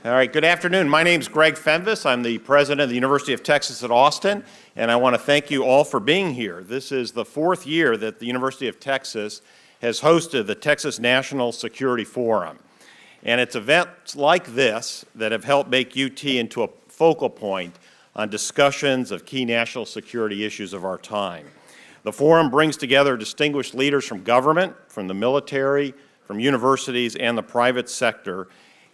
All right, good afternoon. My name's Greg Fenves. I'm the president of the University of Texas at Austin, and I want to thank you all for being here. This is the fourth year that the University of Texas has hosted the Texas National Security Forum. And it's events like this that have helped make UT into a focal point on discussions of key national security issues of our time. The forum brings together distinguished leaders from government, from the military, from universities, and the private sector.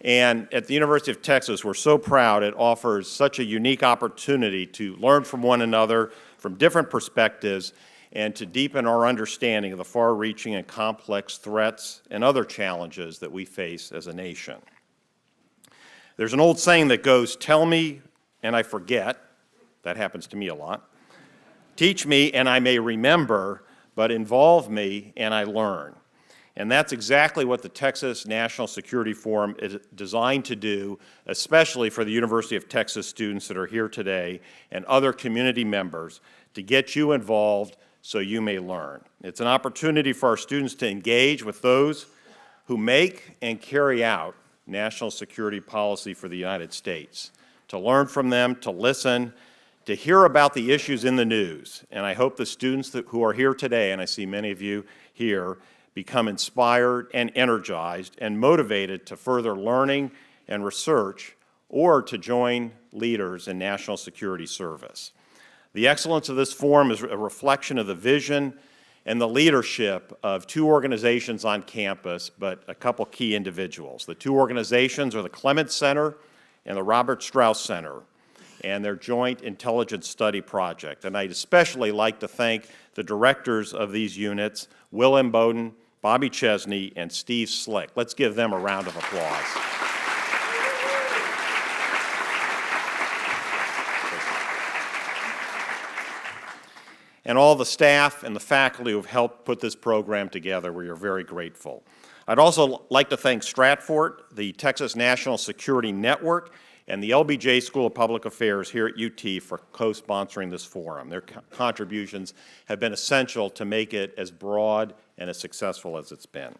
And at the University of Texas, we're so proud it offers such a unique opportunity to learn from one another from different perspectives and to deepen our understanding of the far-reaching and complex threats and other challenges that we face as a nation. There's an old saying that goes, "Tell me and I forget." That happens to me a lot. "Teach me and I may remember, but involve me and I learn." And that's exactly what the Texas National Security Forum is designed to do, especially for the University of Texas students that are here today and other community members, to get you involved so you may learn. It's an opportunity for our students to engage with those who make and carry out national security policy for the United States, to learn from them, to listen, to hear about the issues in the news. And I hope the students who are here today, and I see many of you here, become inspired and energized and motivated to further learning and research or to join leaders in national security service. The excellence of this forum is a reflection of the vision and the leadership of two organizations on campus, but a couple key individuals. The two organizations are the Clements Center and the Robert Strauss Center and their joint intelligence study project. And I'd especially like to thank the directors of these units, Will M. Bowden, Bobby Chesney, and Steve Slick. Let's give them a round of applause. And all the staff and the faculty who have helped put this program together, we are very grateful. I'd also like to thank Stratford, the Texas National Security Network, and the LBJ School of Public Affairs here at UT for co-sponsoring this forum. Their contributions have been essential to make it as broad and as successful as it's been.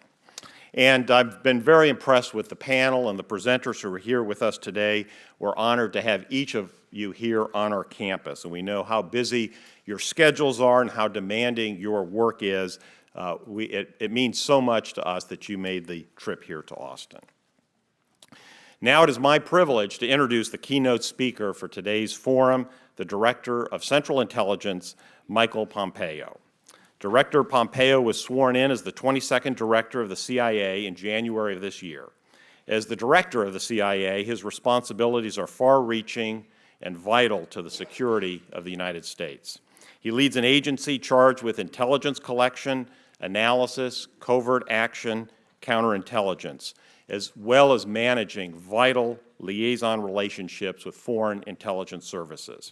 And I've been very impressed with the panel and the presenters who are here with us today. We're honored to have each of you here on our campus, and we know how busy your schedules are and how demanding your work is. It means so much to us that you made the trip here to Austin. Now it is my privilege to introduce the keynote speaker for today's forum, the Director of Central Intelligence, Michael Pompeo. Director Pompeo was sworn in as the 22nd Director of the CIA in January of this year. As the Director of the CIA, his responsibilities are far-reaching and vital to the security of the United States. He leads an agency charged with intelligence collection, analysis, covert action, counterintelligence, as well as managing vital liaison relationships with foreign intelligence services.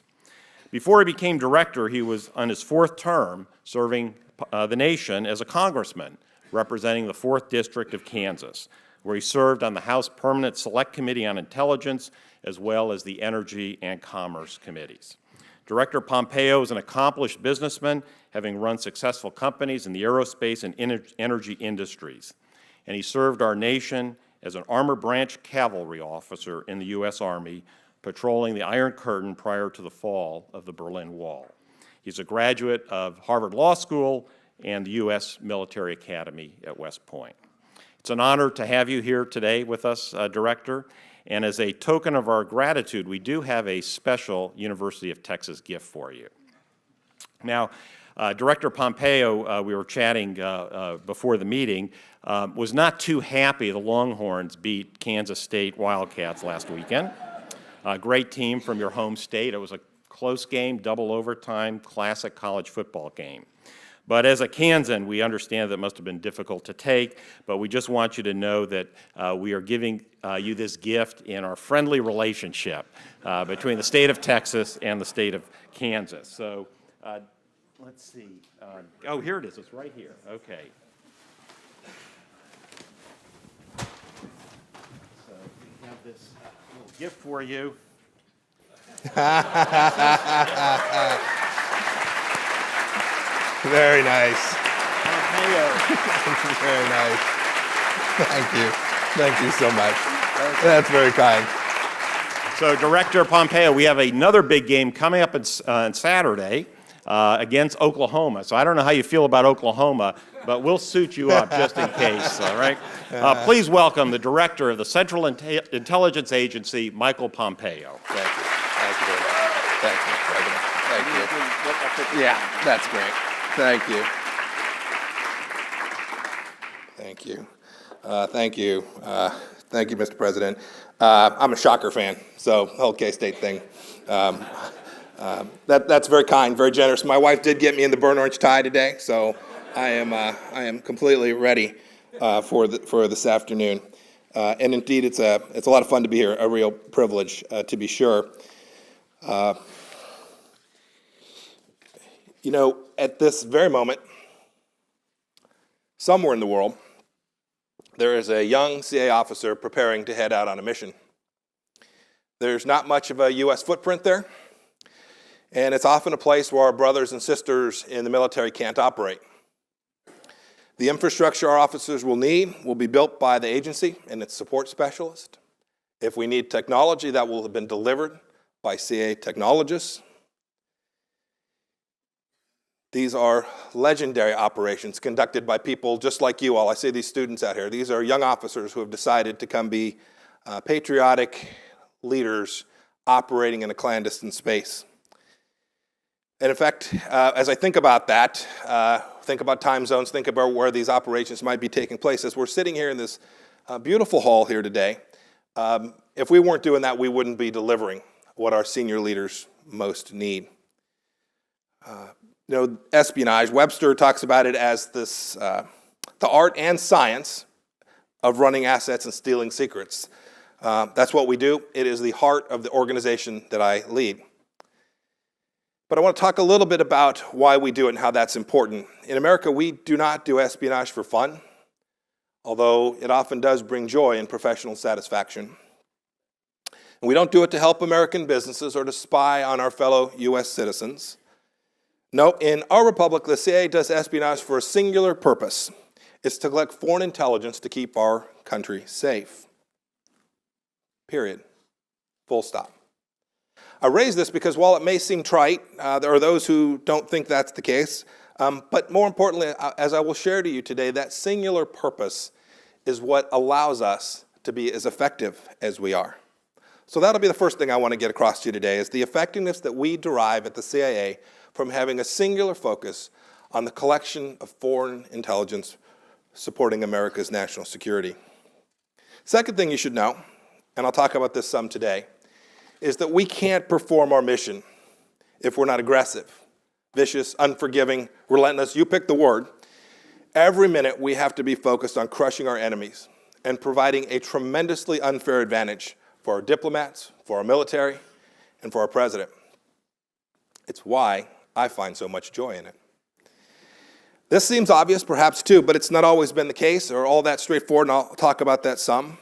Before he became director, he was on his fourth term serving the nation as a congressman representing the 4th District of Kansas, where he served on the House Permanent Select Committee on Intelligence as well as the Energy and Commerce Committees. Director Pompeo is an accomplished businessman, having run successful companies in the aerospace and energy industries. And he served our nation as an Armor Branch cavalry officer in the U.S. Army, patrolling the Iron Curtain prior to the fall of the Berlin Wall. He's a graduate of Harvard Law School and the U.S. Military Academy at West Point. It's an honor to have you here today with us, Director, and as a token of our gratitude, we do have a special University of Texas gift for you. Now, Director Pompeo, we were chatting before the meeting, was not too happy the Longhorns beat Kansas State Wildcats last weekend. A great team from your home state. It was a close game, double overtime, classic college football game. But as a Kansan, we understand that it must have been difficult to take, but we just want you to know that we are giving you this gift in our friendly relationship between the state of Texas and the state of Kansas. So let's see. Oh, here it is. It's right here. Okay. So we have this little gift for you. Very nice. Pompeo. Very nice. Thank you. Thank you so much. That's very kind. So, Director Pompeo, we have another big game coming up on Saturday against Oklahoma. So I don't know how you feel about Oklahoma, but we'll suit you up just in case, all right? Please welcome the Director of the Central Intelligence Agency, Michael Pompeo. Thank you. Thank you very much. Thank you, President. Thank you. Yeah, that's great. Thank you. Thank you. Thank you. Thank you, Mr. President. I'm a Shocker fan, so the whole K-State thing. That's very kind, very generous. My wife did get me in the burnt orange tie today, so I am completely ready for this afternoon. And indeed, it's a lot of fun to be here. A real privilege, to be sure. You know, at this very moment, somewhere in the world, there is a young CIA officer preparing to head out on a mission. There's not much of a U.S. footprint there, and it's often a place where our brothers and sisters in the military can't operate. The infrastructure our officers will need will be built by the agency and its support specialist. If we need technology, that will have been delivered by CIA technologists. These are legendary operations conducted by people just like you all. I see these students out here. These are young officers who have decided to come be patriotic leaders operating in a clandestine space. And in fact, as I think about that, think about time zones, think about where these operations might be taking place. As we're sitting here in this beautiful hall here today, if we weren't doing that, we wouldn't be delivering what our senior leaders most need. You know, espionage, Webster talks about it as this, the art and science of running assets and stealing secrets. That's what we do. It is the heart of the organization that I lead. But I want to talk a little bit about why we do it and how that's important. In America, we do not do espionage for fun, although it often does bring joy and professional satisfaction. And we don't do it to help American businesses or to spy on our fellow U.S. citizens. No, in our republic, the CIA does espionage for a singular purpose. It's to collect foreign intelligence to keep our country safe. Period. Full stop. I raise this because while it may seem trite, there are those who don't think that's the case. But more importantly, as I will share to you today, that singular purpose is what allows us to be as effective as we are. So that'll be the first thing I want to get across to you today, is the effectiveness that we derive at the CIA from having a singular focus on the collection of foreign intelligence supporting America's national security. Second thing you should know, and I'll talk about this some today, is that we can't perform our mission if we're not aggressive, vicious, unforgiving, relentless, you pick the word. Every minute we have to be focused on crushing our enemies and providing a tremendously unfair advantage for our diplomats, for our military, and for our president. It's why I find so much joy in it. This seems obvious, perhaps too, but it's not always been the case or all that straightforward, and I'll talk about that some.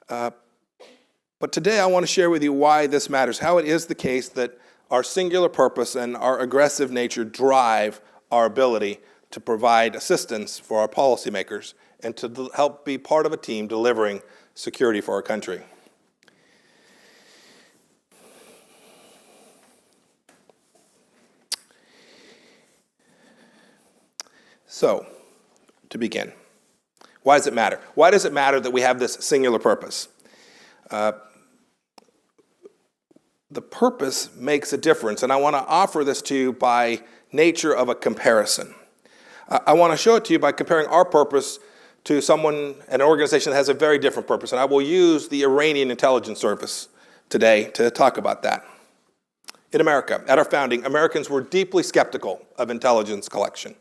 But today I want to share with you why this matters, how it is the case that our singular purpose and our aggressive nature drive our ability to provide assistance for our policymakers and to help be part of a team delivering security for our country. So, to begin, why does it matter? Why does it matter that we have this singular purpose? The purpose makes a difference, and I want to offer this to you by nature of a comparison. I want to show it to you by comparing our purpose to an organization that has a very different purpose, and I will use the Iranian intelligence service today to talk about that. In America, at our founding, Americans were deeply skeptical of intelligence collection.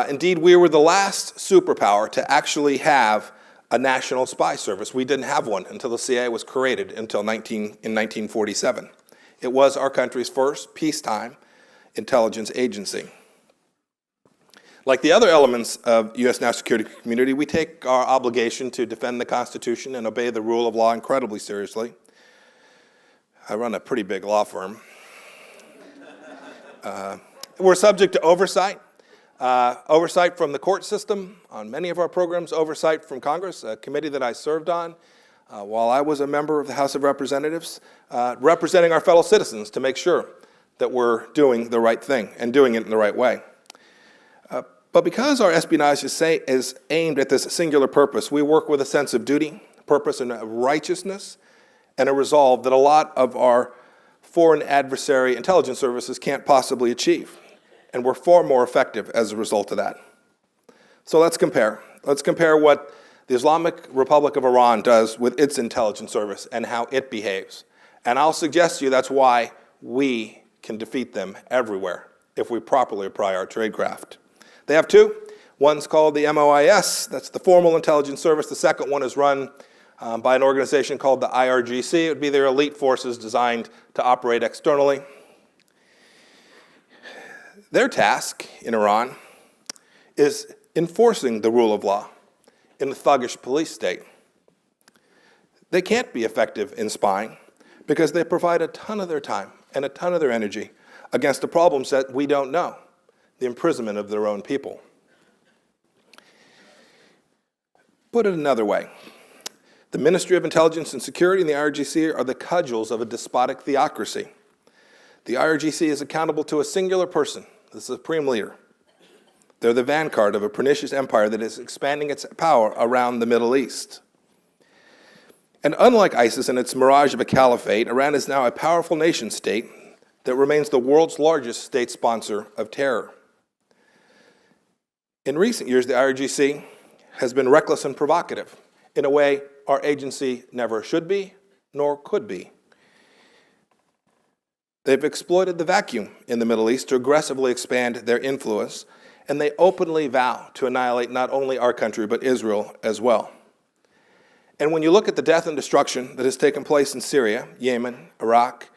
Indeed, we were the last superpower to actually have a national spy service. We didn't have one until the CIA was created in 1947. It was our country's first peacetime intelligence agency. Like the other elements of U.S. national security community, we take our obligation to defend the Constitution and obey the rule of law incredibly seriously. I run a pretty big law firm. We're subject to oversight. Oversight from the court system on many of our programs, oversight from Congress, a committee that I served on, while I was a member of the House of Representatives, representing our fellow citizens to make sure that we're doing the right thing and doing it in the right way. But because our espionage is aimed at this singular purpose, we work with a sense of duty, purpose, and righteousness, and a resolve that a lot of our foreign adversary intelligence services can't possibly achieve. And we're far more effective as a result of that. So let's compare. Let's compare what the Islamic Republic of Iran does with its intelligence service and how it behaves. And I'll suggest to you that's why we can defeat them everywhere if we properly apply our tradecraft. They have two. One's called the MOIS, that's the Formal Intelligence Service. The second one is run by an organization called the IRGC. It would be their elite forces designed to operate externally. Their task in Iran is enforcing the rule of law in a thuggish police state. They can't be effective in spying because they provide a ton of their time and a ton of their energy against the problems that we don't know, the imprisonment of their own people. Put it another way, the Ministry of Intelligence and Security and the IRGC are the cudgels of a despotic theocracy. The IRGC is accountable to a singular person, the supreme leader. They're the vanguard of a pernicious empire that is expanding its power around the Middle East. And unlike ISIS and its mirage of a caliphate, Iran is now a powerful nation state that remains the world's largest state sponsor of terror. In recent years, the IRGC has been reckless and provocative in a way our agency never should be, nor could be. They've exploited the vacuum in the Middle East to aggressively expand their influence, and they openly vow to annihilate not only our country, but Israel as well. And when you look at the death and destruction that has taken place in Syria, Yemen, Iraq,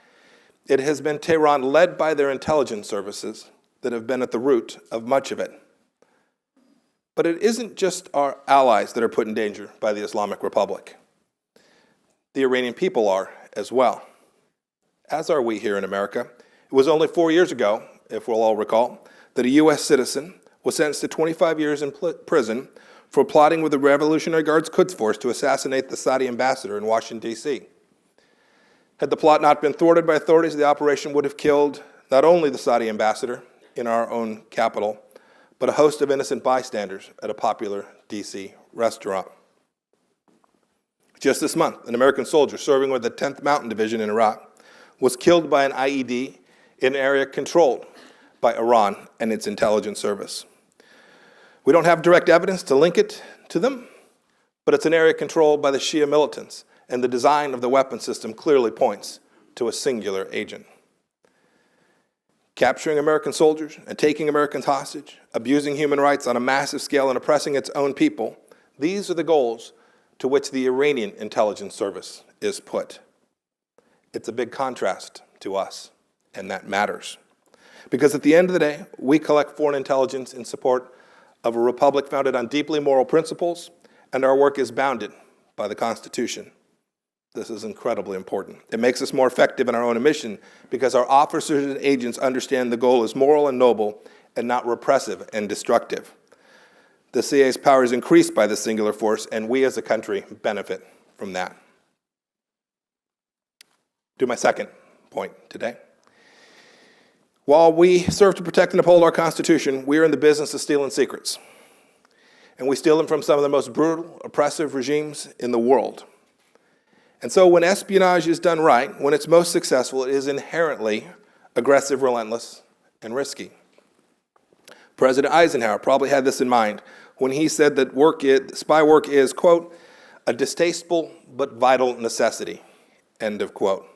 it has been Tehran, led by their intelligence services, that have been at the root of much of it. But it isn't just our allies that are put in danger by the Islamic Republic. The Iranian people are as well, as are we here in America. It was only 4 years ago, if we'll all recall, that a U.S. citizen was sentenced to 25 years in prison for plotting with the Revolutionary Guard's Quds Force to assassinate the Saudi ambassador in Washington, D.C. Had the plot not been thwarted by authorities, the operation would have killed not only the Saudi ambassador in our own capital, but a host of innocent bystanders at a popular D.C. restaurant. Just this month, an American soldier serving with the 10th Mountain Division in Iraq was killed by an IED in an area controlled by Iran and its intelligence service. We don't have direct evidence to link it to them, but it's an area controlled by the Shia militants, and the design of the weapon system clearly points to a singular agent. Capturing American soldiers and taking Americans hostage, abusing human rights on a massive scale and oppressing its own people, these are the goals to which the Iranian intelligence service is put. It's a big contrast to us, and that matters. Because at the end of the day, we collect foreign intelligence in support of a republic founded on deeply moral principles, and our work is bounded by the Constitution. This is incredibly important. It makes us more effective in our own mission because our officers and agents understand the goal is moral and noble and not repressive and destructive. The CIA's power is increased by this singular force, and we as a country benefit from that. To my second point today. While we serve to protect and uphold our Constitution, we are in the business of stealing secrets. And we steal them from some of the most brutal, oppressive regimes in the world. And so when espionage is done right, when it's most successful, it is inherently aggressive, relentless, and risky. President Eisenhower probably had this in mind when he said that spy work is, quote, a distasteful but vital necessity, end of quote.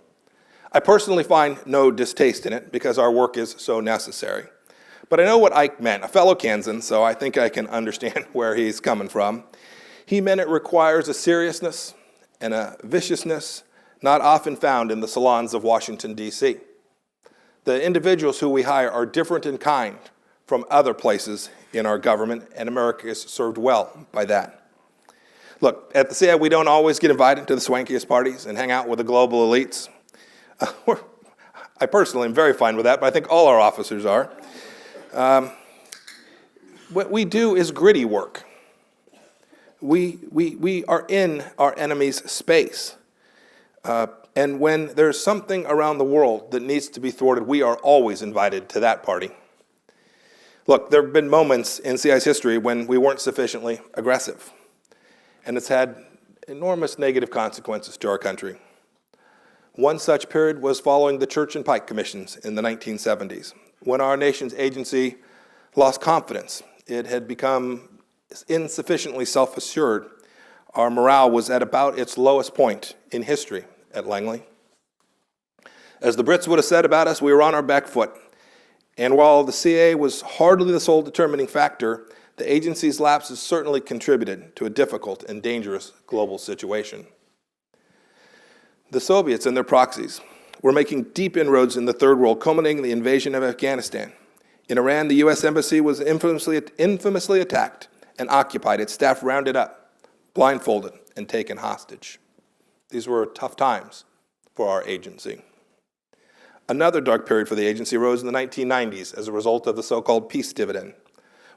I personally find no distaste in it because our work is so necessary. But I know what Ike meant, a fellow Kansan, so I think I can understand where he's coming from. He meant it requires a seriousness and a viciousness not often found in the salons of Washington, D.C. The individuals who we hire are different in kind from other places in our government, and America is served well by that. Look, at the CIA, we don't always get invited to the swankiest parties and hang out with the global elites. I personally am very fine with that, but I think all our officers are. What we do is gritty work. We are in our enemy's space. And when there's something around the world that needs to be thwarted, we are always invited to that party. Look, there have been moments in CI's history when we weren't sufficiently aggressive, and it's had enormous negative consequences to our country. One such period was following the Church and Pike Commissions in the 1970s, when our nation's agency lost confidence. It had become insufficiently self-assured. Our morale was at about its lowest point in history at Langley. As the Brits would have said about us, we were on our back foot. And while the CIA was hardly the sole determining factor, the agency's lapses certainly contributed to a difficult and dangerous global situation. The Soviets and their proxies were making deep inroads in the Third World, culminating in the invasion of Afghanistan. In Iran, the U.S. Embassy was infamously attacked and occupied, its staff rounded up, blindfolded, and taken hostage. These were tough times for our agency. Another dark period for the agency arose in the 1990s as a result of the so-called peace dividend.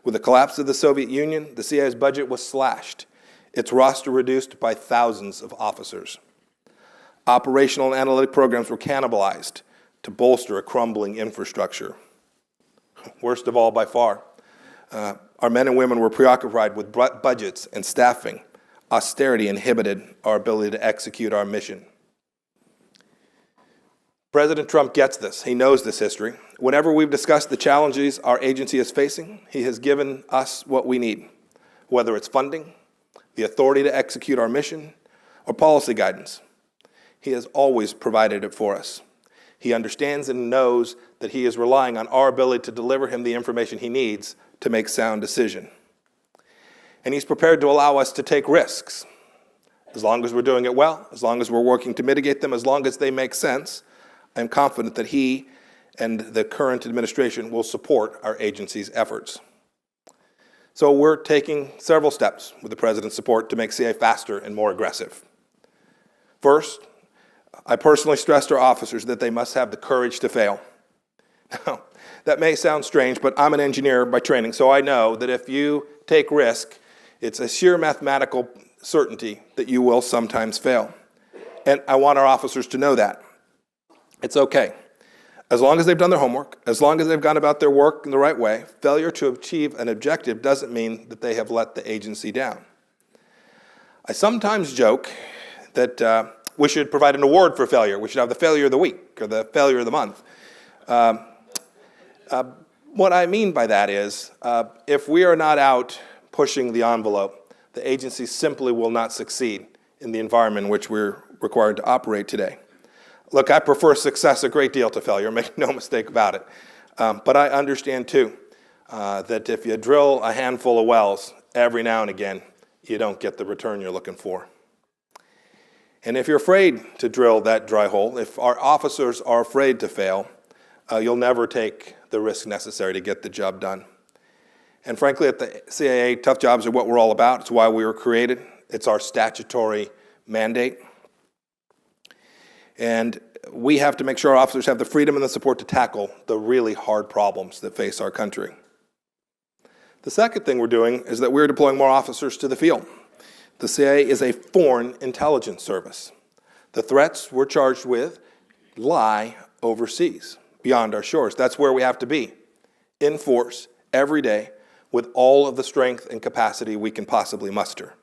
With the collapse of the Soviet Union, the CIA's budget was slashed, its roster reduced by thousands of officers. Operational and analytic programs were cannibalized to bolster a crumbling infrastructure. Worst of all, by far, our men and women were preoccupied with budgets and staffing. Austerity inhibited our ability to execute our mission. President Trump gets this. He knows this history. Whenever we've discussed the challenges our agency is facing, he has given us what we need, whether it's funding, the authority to execute our mission, or policy guidance. He has always provided it for us. He understands and knows that he is relying on our ability to deliver him the information he needs to make sound decisions. And he's prepared to allow us to take risks. As long as we're doing it well, as long as we're working to mitigate them, as long as they make sense, I'm confident that he and the current administration will support our agency's efforts. So we're taking several steps with the President's support to make CIA faster and more aggressive. First, I personally stressed our officers that they must have the courage to fail. Now, that may sound strange, but I'm an engineer by training, so I know that if you take risk, it's a sheer mathematical certainty that you will sometimes fail. And I want our officers to know that. It's okay. As long as they've done their homework, as long as they've gone about their work in the right way, failure to achieve an objective doesn't mean that they have let the agency down. I sometimes joke that we should provide an award for failure. We should have the failure of the week or the failure of the month. What I mean by that is, if we are not out pushing the envelope, the agency simply will not succeed in the environment in which we're required to operate today. Look, I prefer success a great deal to failure, make no mistake about it. But I understand, too, that if you drill a handful of wells every now and again, you don't get the return you're looking for. And if you're afraid to drill that dry hole, if our officers are afraid to fail, you'll never take the risk necessary to get the job done. And frankly, at the CIA, tough jobs are what we're all about. It's why we were created. It's our statutory mandate. And we have to make sure our officers have the freedom and the support to tackle the really hard problems that face our country. The second thing we're doing is that we're deploying more officers to the field. The CIA is a foreign intelligence service. The threats we're charged with lie overseas, beyond our shores. That's where we have to be, in force, every day, with all of the strength and capacity we can possibly muster.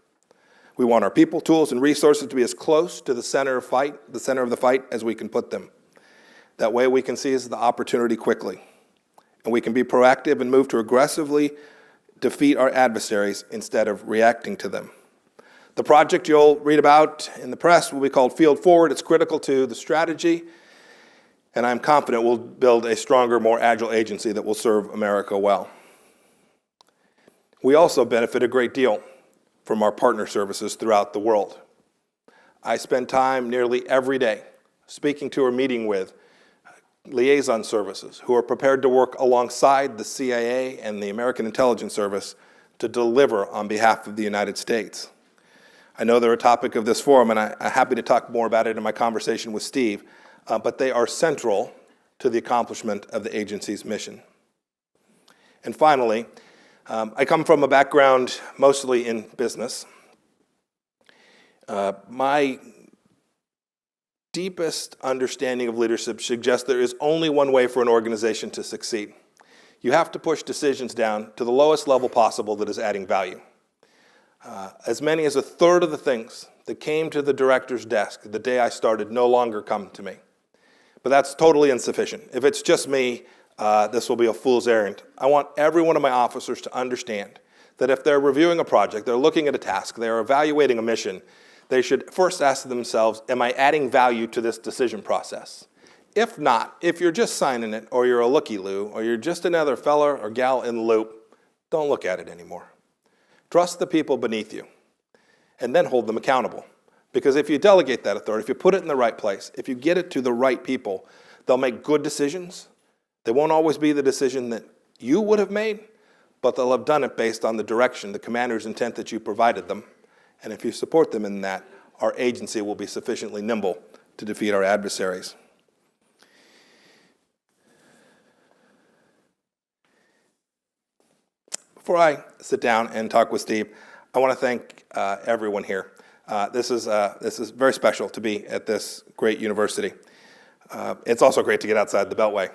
We want our people, tools, and resources to be as close to the center of the fight as we can put them. That way we can seize the opportunity quickly, and we can be proactive and move to aggressively defeat our adversaries instead of reacting to them. The project you'll read about in the press will be called Field Forward. It's critical to the strategy, and I'm confident we'll build a stronger, more agile agency that will serve America well. We also benefit a great deal from our partner services throughout the world. I spend time nearly every day speaking to or meeting with liaison services who are prepared to work alongside the CIA and the American Intelligence Service to deliver on behalf of the United States. I know they're a topic of this forum, and I'm happy to talk more about it in my conversation with Steve, but they are central to the accomplishment of the agency's mission. And finally, I come from a background mostly in business. My deepest understanding of leadership suggests there is only one way for an organization to succeed. You have to push decisions down to the lowest level possible that is adding value. As many as a third of the things that came to the director's desk the day I started no longer come to me. But that's totally insufficient. If it's just me, this will be a fool's errand. I want every one of my officers to understand that if they're reviewing a project, they're looking at a task, they're evaluating a mission, they should first ask themselves, am I adding value to this decision process? If not, if you're just signing it, or you're a looky-loo, or you're just another fella or gal in the loop, don't look at it anymore. Trust the people beneath you, and then hold them accountable. Because if you delegate that authority, if you put it in the right place, if you get it to the right people, they'll make good decisions. They won't always be the decision that you would have made, but they'll have done it based on the direction, the commander's intent that you provided them. And if you support them in that, our agency will be sufficiently nimble to defeat our adversaries. Before I sit down and talk with Steve, I want to thank everyone here. This is very special to be at this great university. It's also great to get outside the Beltway.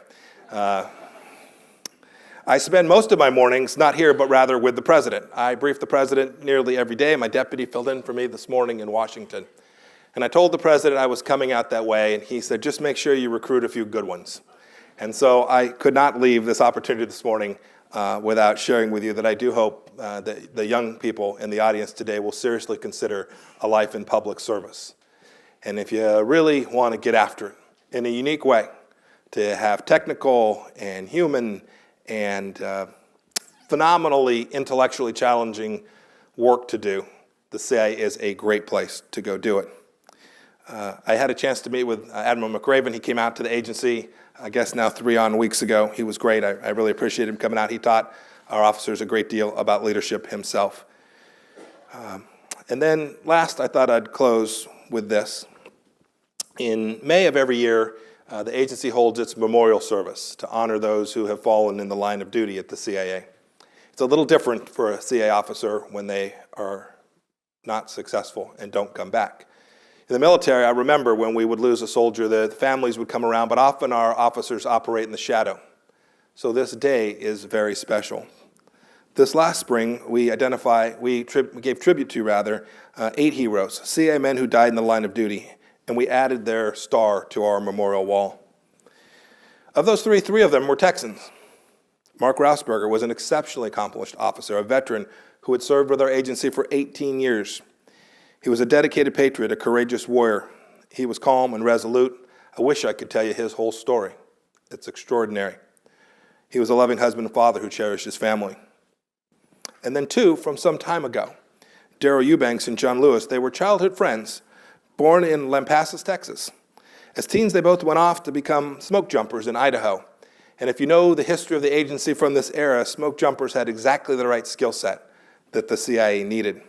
I spend most of my mornings not here, but rather with the president. I brief the president nearly every day. My deputy filled in for me this morning in Washington. And I told the president I was coming out that way, and he said, just make sure you recruit a few good ones. And so I could not leave this opportunity this morning without sharing with you that I do hope that the young people in the audience today will seriously consider a life in public service. And if you really want to get after it in a unique way, to have technical and human and phenomenally intellectually challenging work to do, the CIA is a great place to go do it. I had a chance to meet with Admiral McRaven. He came out to the agency, I guess now 3 weeks ago. He was great. I really appreciate him coming out. He taught our officers a great deal about leadership himself. And then last, I thought I'd close with this. In May of every year, the agency holds its memorial service to honor those who have fallen in the line of duty at the CIA. It's a little different for a CIA officer when they are not successful and don't come back. In the military, I remember when we would lose a soldier, the families would come around, but often our officers operate in the shadow. So this day is very special. This last spring, we gave tribute to 8 heroes, CIA men who died in the line of duty, and we added their star to our memorial wall. Of those 3 of them were Texans. Mark Rausberger was an exceptionally accomplished officer, a veteran who had served with our agency for 18 years. He was a dedicated patriot, a courageous warrior. He was calm and resolute. I wish I could tell you his whole story. It's extraordinary. He was a loving husband and father who cherished his family. And then 2 from some time ago, Darrell Eubanks and John Lewis. They were childhood friends, born in Lampasas, Texas. As teens, they both went off to become smoke jumpers in Idaho. And if you know the history of the agency from this era, smoke jumpers had exactly the right skill set that the CIA needed.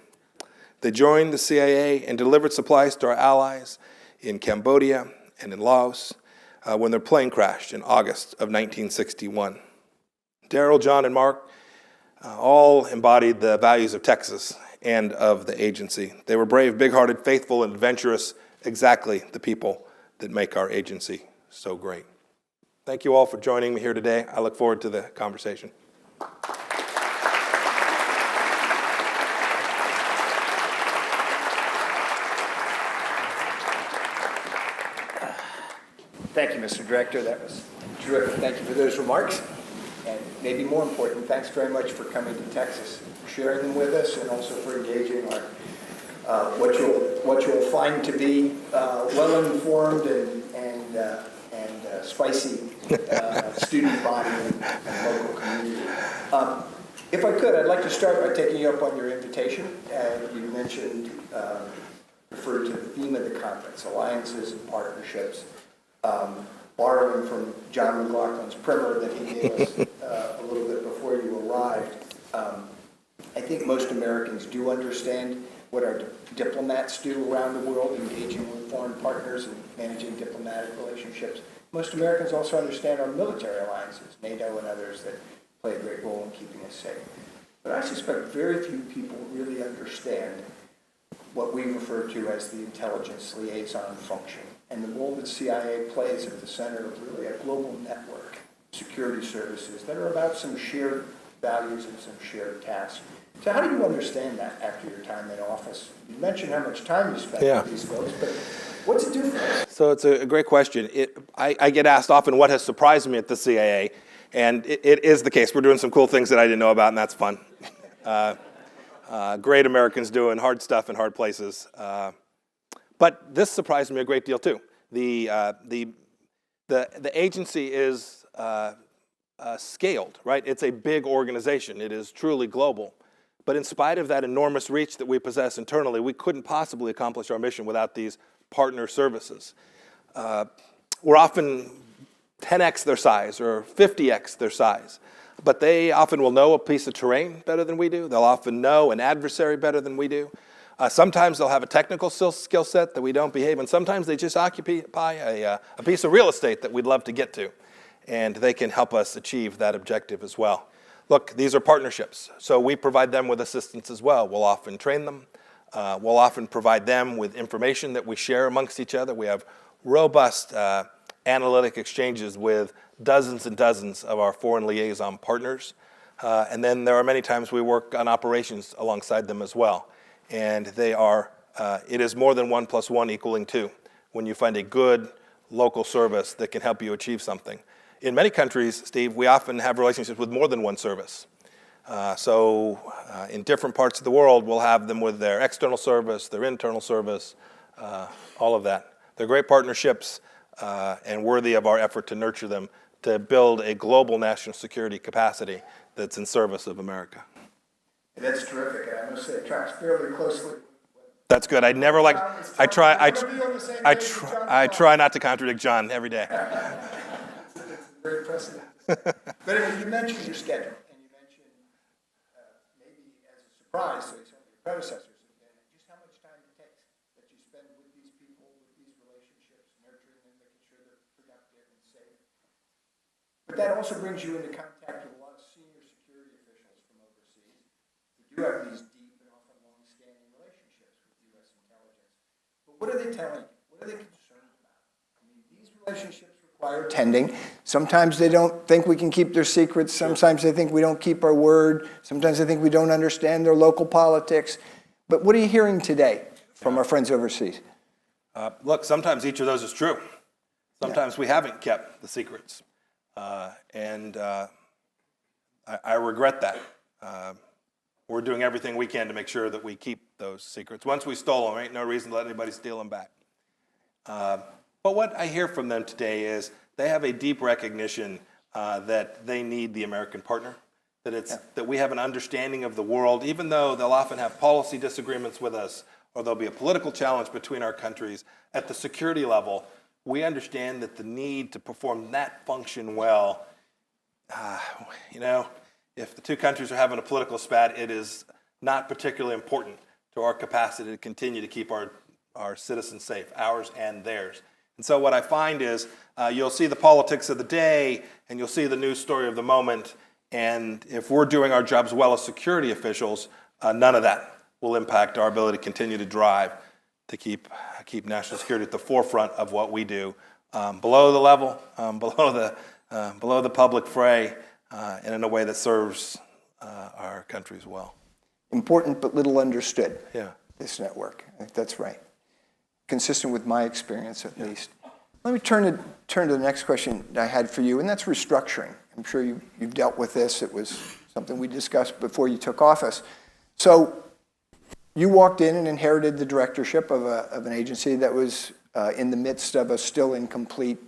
They joined the CIA and delivered supplies to our allies in Cambodia and in Laos when their plane crashed in August of 1961. Darrell, John, and Mark all embodied the values of Texas and of the agency. They were brave, big-hearted, faithful, and adventurous, exactly the people that make our agency so great. Thank you all for joining me here today. I look forward to the conversation. Thank you, Mr. Director. That was terrific. Thank you for those remarks. And maybe more important, thanks very much for coming to Texas, sharing them with us, and also for engaging our what you'll find to be well-informed and spicy student body and local community. If I could, I'd like to start by taking you up on your invitation. You mentioned, referred to the theme of the conference, alliances and partnerships. Borrowing from John McLaughlin's primer that he gave us a little bit before you arrived, I think most Americans do understand what our diplomats do around the world, engaging with foreign partners and managing diplomatic relationships. Most Americans also understand our military alliances, NATO and others that play a great role in keeping us safe. But I suspect very few people really understand what we refer to as the intelligence liaison function, and the role that CIA plays at the center of really a global network of security services that are about some shared values and some shared tasks. So how do you understand that after your time in office? You mentioned how much time you spent with these folks, but what's it do for us? So it's a great question. I get asked often what has surprised me at the CIA, and it is the case. We're doing some cool things that I didn't know about, and that's fun. Great Americans doing hard stuff in hard places. But this surprised me a great deal too. The agency is scaled, right? It's a big organization. It is truly global. But in spite of that enormous reach that we possess internally, we couldn't possibly accomplish our mission without these partner services. We're often 10x their size or 50x their size, but they often will know a piece of terrain better than we do. They'll often know an adversary better than we do. Sometimes they'll have a technical skill set that we don't behave, and sometimes they just occupy a piece of real estate that we'd love to get to, and they can help us achieve that objective as well. Look, these are partnerships, so we provide them with assistance as well. We'll often train them. We'll often provide them with information that we share amongst each other. We have robust analytic exchanges with dozens and dozens of our foreign liaison partners. And then there are many times we work on operations alongside them as well. And it is more than 1 + 1 = 2 when you find a good local service that can help you achieve something. In many countries, Steve, we often have relationships with more than one service. In different parts of the world, we'll have them with their external service, their internal service, all of that. They're great partnerships and worthy of our effort to nurture them to build a global national security capacity that's in service of America. That's terrific, and I must say it tracks fairly closely. That's good. I try not to contradict John every day. Very impressive. But anyway, you mentioned your schedule, and you mentioned maybe as a surprise to some of your predecessors, just how much time it takes that you spend with these people, with these relationships, nurturing them, making sure they're productive and safe. But that also brings you into contact with a lot of senior security officials from overseas who do have these deep and often long-standing relationships with U.S. intelligence. But what are they telling you? What are they concerned about? I mean, these relationships require tending. Sometimes they don't think we can keep their secrets. Sometimes they think we don't keep our word. Sometimes they think we don't understand their local politics. But what are you hearing today from our friends overseas? Look, sometimes each of those is true. Sometimes we haven't kept the secrets. And I regret that. We're doing everything we can to make sure that we keep those secrets. Once we stole them, there ain't no reason to let anybody steal them back. But what I hear from them today is they have a deep recognition that they need the American partner, that we have an understanding of the world, even though they'll often have policy disagreements with us, or there'll be a political challenge between our countries. At the security level, we understand that the need to perform that function well, if the two countries are having a political spat, it is not particularly important to our capacity to continue to keep our citizens safe, ours and theirs. And so what I find is you'll see the politics of the day and you'll see the news story of the moment. And if we're doing our jobs well as security officials, none of that will impact our ability to continue to drive to keep national security at the forefront of what we do, below the level, below the public fray, and in a way that serves our countries well. Important but little understood. Yeah. This network. I think that's right. Consistent with my experience, at least. Let me turn to the next question I had for you, and that's restructuring. I'm sure you've dealt with this. It was something we discussed before you took office. So you walked in and inherited the directorship of an agency that was in the midst of a still incomplete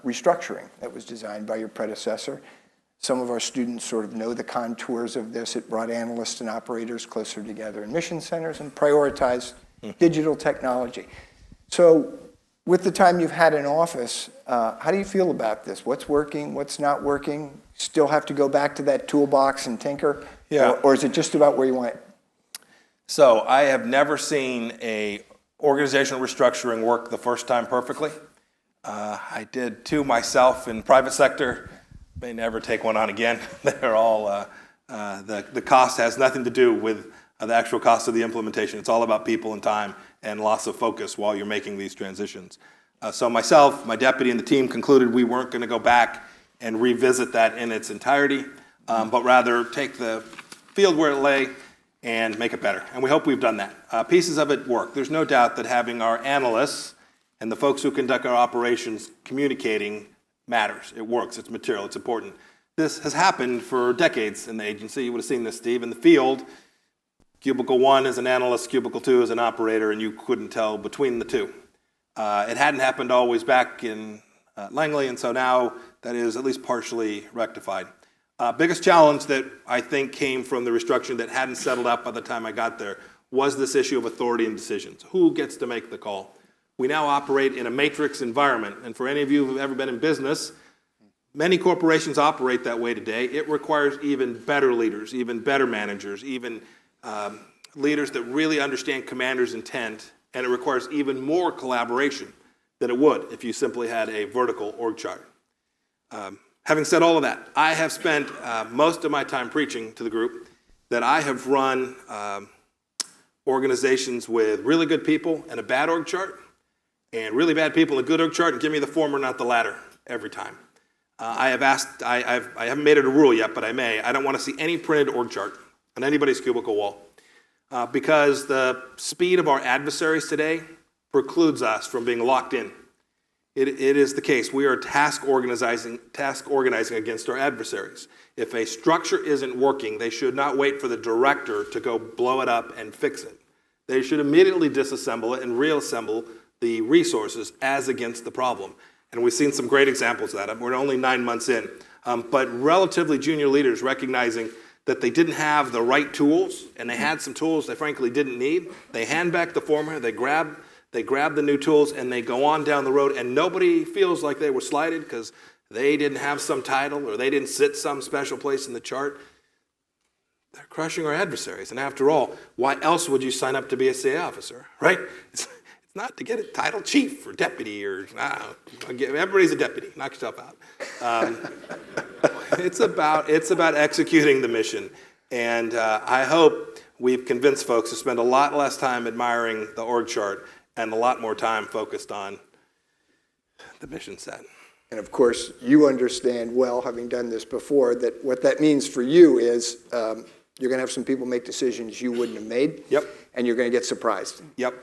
restructuring that was designed by your predecessor. Some of our students sort of know the contours of this. It brought analysts and operators closer together in mission centers and prioritized digital technology. So with the time you've had in office, how do you feel about this? What's working? What's not working? Still have to go back to that toolbox and tinker? Yeah. Or is it just about where you want it? So I have never seen a organizational restructuring work the first time perfectly. I did two myself in private sector. May never take one on again. They're all, the cost has nothing to do with the actual cost of the implementation. It's all about people and time and loss of focus while you're making these transitions. So myself, my deputy, and the team concluded we weren't going to go back and revisit that in its entirety, but rather take the field where it lay and make it better. And we hope we've done that. Pieces of it work. There's no doubt that having our analysts and the folks who conduct our operations communicating matters. It works. It's material. It's important. This has happened for decades in the agency. You would have seen this, Steve. In the field, cubicle 1 is an analyst, cubicle 2 is an operator, and you couldn't tell between the two. It hadn't happened always back in Langley, and so now that is at least partially rectified. Biggest challenge that I think came from the restructuring that hadn't settled out by the time I got there was this issue of authority and decisions. Who gets to make the call? We now operate in a matrix environment, and for any of you who've ever been in business, many corporations operate that way today. It requires even better leaders, even better managers, even leaders that really understand commanders' intent, and it requires even more collaboration than it would if you simply had a vertical org chart. Having said all of that, I have spent most of my time preaching to the group that I have run organizations with really good people and a bad org chart, and really bad people and a good org chart, and give me the former, not the latter, every time. I haven't made it a rule yet, but I may. I don't want to see any printed org chart on anybody's cubicle wall because the speed of our adversaries today precludes us from being locked in. It is the case. We are task organizing against our adversaries. If a structure isn't working, they should not wait for the director to go blow it up and fix it. They should immediately disassemble it and reassemble the resources as against the problem. And we've seen some great examples of that. We're only 9 months in. But relatively junior leaders recognizing that they didn't have the right tools, and they had some tools they frankly didn't need. They hand back the former, they grab the new tools, and they go on down the road, and nobody feels like they were slighted because they didn't have some title or they didn't sit some special place in the chart. They're crushing our adversaries. And after all, why else would you sign up to be a CA officer, right? It's not to get a title chief or deputy or, everybody's a deputy. Knock yourself out. It's about executing the mission. And I hope we've convinced folks to spend a lot less time admiring the org chart and a lot more time focused on the mission set. And of course, you understand well, having done this before, that what that means for you is you're going to have some people make decisions you wouldn't have made. Yep. And you're going to get surprised. Yep.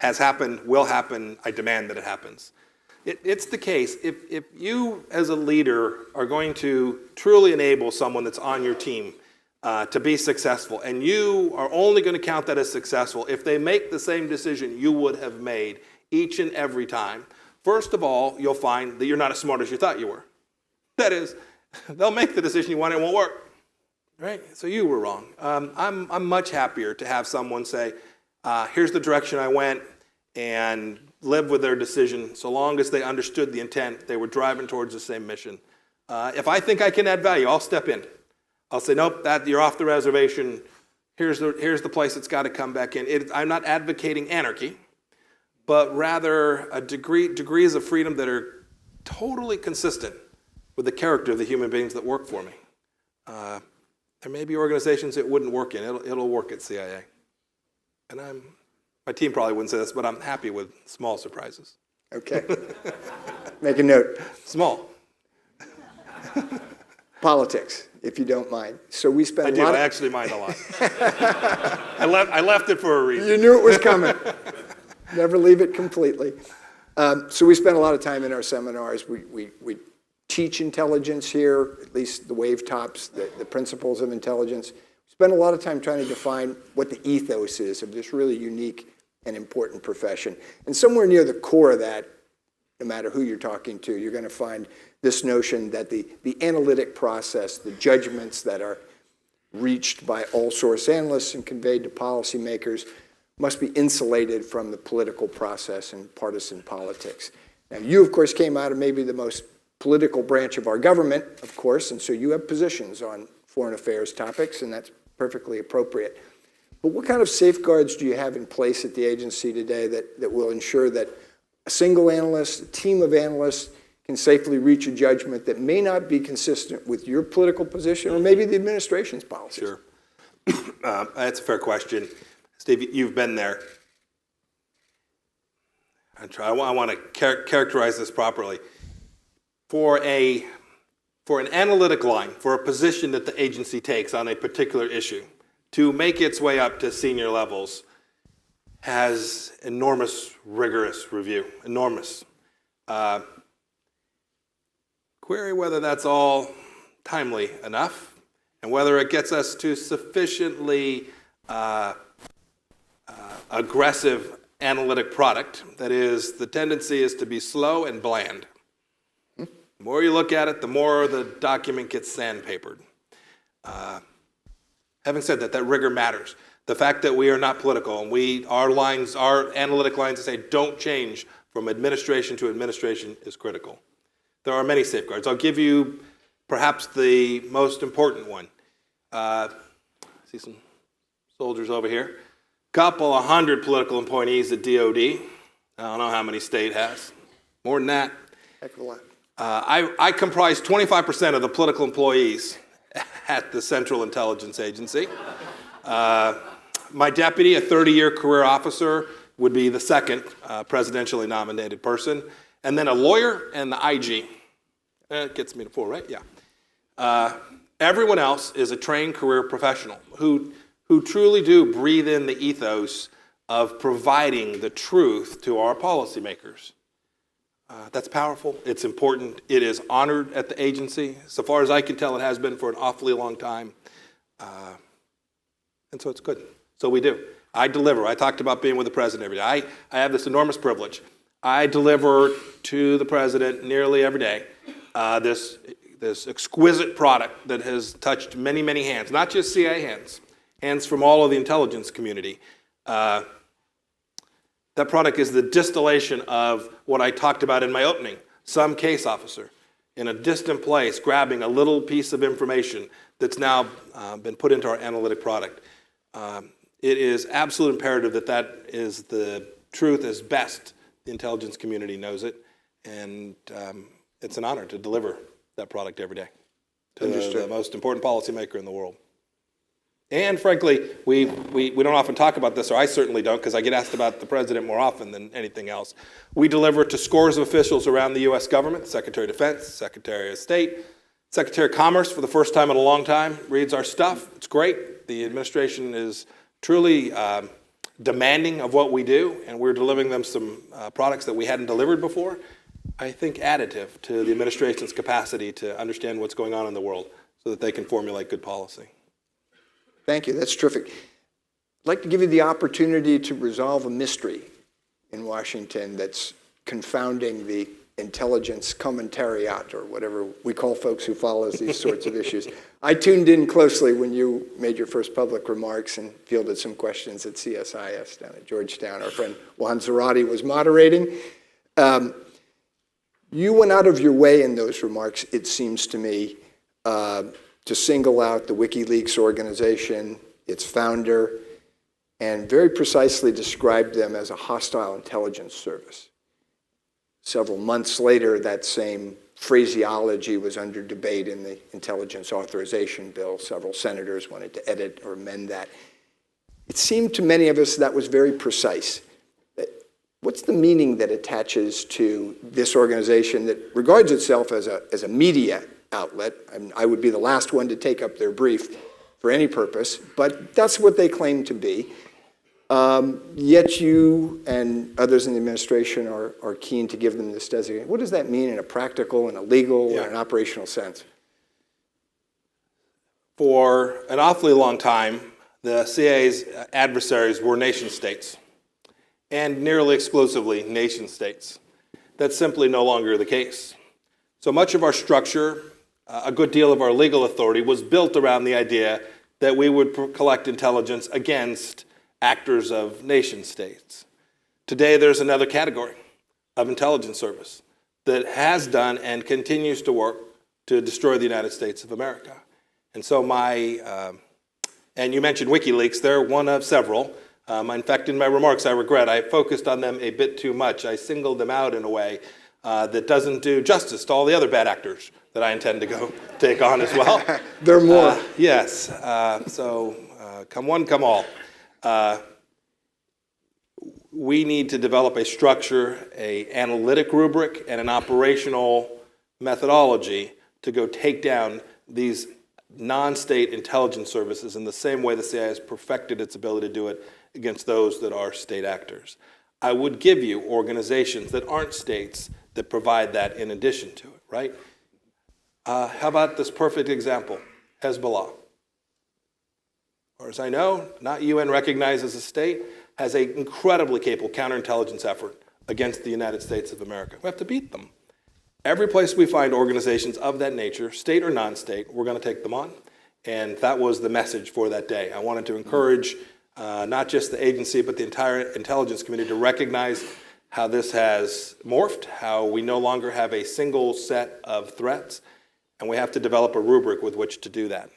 Has happened, will happen, I demand that it happens. It's the case. If you as a leader are going to truly enable someone that's on your team to be successful, and you are only going to count that as successful if they make the same decision you would have made each and every time, first of all, you'll find that you're not as smart as you thought you were. That is, they'll make the decision you want, it won't work. Right? So you were wrong. I'm much happier to have someone say, here's the direction I went, and live with their decision so long as they understood the intent, they were driving towards the same mission. If I think I can add value, I'll step in. I'll say, nope, you're off the reservation. Here's the place that's got to come back in. I'm not advocating anarchy, but rather degrees of freedom that are totally consistent with the character of the human beings that work for me. There may be organizations it wouldn't work in. It'll work at CIA. And my team probably wouldn't say this, but I'm happy with small surprises. Okay. Make a note. Small. Politics, if you don't mind. So we spend I do. I actually mind a lot. I left it for a reason. You knew it was coming. Never leave it completely. So we spend a lot of time in our seminars. We teach intelligence here, at least the wave tops, the principles of intelligence. We spend a lot of time trying to define what the ethos is of this really unique and important profession. And somewhere near the core of that, no matter who you're talking to, you're going to find this notion that the analytic process, the judgments that are reached by all source analysts and conveyed to policymakers must be insulated from the political process and partisan politics. Now, you, of course, came out of maybe the most political branch of our government, of course, and so you have positions on foreign affairs topics, and that's perfectly appropriate. But what kind of safeguards do you have in place at the agency today that will ensure that a single analyst, a team of analysts, can safely reach a judgment that may not be consistent with your political position or maybe the administration's policies? Sure. That's a fair question. Steve, you've been there. I want to characterize this properly. For an analytic line, for a position that the agency takes on a particular issue, to make its way up to senior levels has enormous, rigorous review, enormous. Query whether that's all timely enough and whether it gets us to sufficiently aggressive analytic product. That is, the tendency is to be slow and bland. The more you look at it, the more the document gets sandpapered. Having said that, that rigor matters. The fact that we are not political and our analytic lines that say don't change from administration to administration is critical. There are many safeguards. I'll give you perhaps the most important one. See some soldiers over here. Couple of hundred political employees at DOD. I don't know how many state has. More than that. Heck of a lot. I comprise 25% of the political employees at the Central Intelligence Agency. My deputy, a 30-year career officer, would be the second presidentially nominated person. And then a lawyer and the IG. It gets me to 4, right? Yeah. Everyone else is a trained career professional who truly do breathe in the ethos of providing the truth to our policymakers. That's powerful. It's important. It is honored at the agency. So far as I can tell, it has been for an awfully long time. And so it's good. So we do. I deliver. I talked about being with the president every day. I have this enormous privilege. I deliver to the president nearly every day this exquisite product that has touched many, many hands, not just CIA hands from all of the intelligence community. That product is the distillation of what I talked about in my opening. Some case officer in a distant place grabbing a little piece of information that's now been put into our analytic product. It is absolute imperative that that is the truth as best the intelligence community knows it. And it's an honor to deliver that product every day to the most important policymaker in the world. And frankly, we don't often talk about this, or I certainly don't, because I get asked about the president more often than anything else. We deliver to scores of officials around the U.S. government, Secretary of Defense, Secretary of State, Secretary of Commerce for the first time in a long time, reads our stuff. It's great. The administration is truly demanding of what we do, and we're delivering them some products that we hadn't delivered before. I think additive to the administration's capacity to understand what's going on in the world so that they can formulate good policy. Thank you. That's terrific. I'd like to give you the opportunity to resolve a mystery in Washington that's confounding the intelligence commentariat, or whatever we call folks who follows these sorts of issues. I tuned in closely when you made your first public remarks and fielded some questions at CSIS down at Georgetown. Our friend Juan Zarate was moderating. You went out of your way in those remarks, it seems to me, to single out the WikiLeaks organization, its founder, and very precisely described them as a hostile intelligence service. Several months later, that same phraseology was under debate in the Intelligence Authorization Bill. Several senators wanted to edit or amend that. It seemed to many of us that was very precise. What's the meaning that attaches to this organization that regards itself as a media outlet? I would be the last one to take up their brief for any purpose, but that's what they claim to be. Yet you and others in the administration are keen to give them this designation. What does that mean in a practical and a legal and an operational sense? For an awfully long time, the CIA's adversaries were nation states, and nearly exclusively nation states. That's simply no longer the case. So much of our structure, a good deal of our legal authority was built around the idea that we would collect intelligence against actors of nation states. Today, there's another category of intelligence service that has done and continues to work to destroy the United States of America. And so and you mentioned WikiLeaks, they're one of several. In fact, in my remarks, I regret I focused on them a bit too much. I singled them out in a way that doesn't do justice to all the other bad actors that I intend to go take on as well. There are more. Yes. So come one, come all. We need to develop a structure, an analytic rubric, and an operational methodology to go take down these non-state intelligence services in the same way the CIA has perfected its ability to do it against those that are state actors. I would give you organizations that aren't states that provide that in addition to it, right? How about this perfect example, Hezbollah? Or as I know, not UN recognized as a state, has an incredibly capable counterintelligence effort against the United States of America. We have to beat them. Every place we find organizations of that nature, state or non-state, we're going to take them on. And that was the message for that day. I wanted to encourage not just the agency, but the entire intelligence community to recognize how this has morphed, how we no longer have a single set of threats, and we have to develop a rubric with which to do that,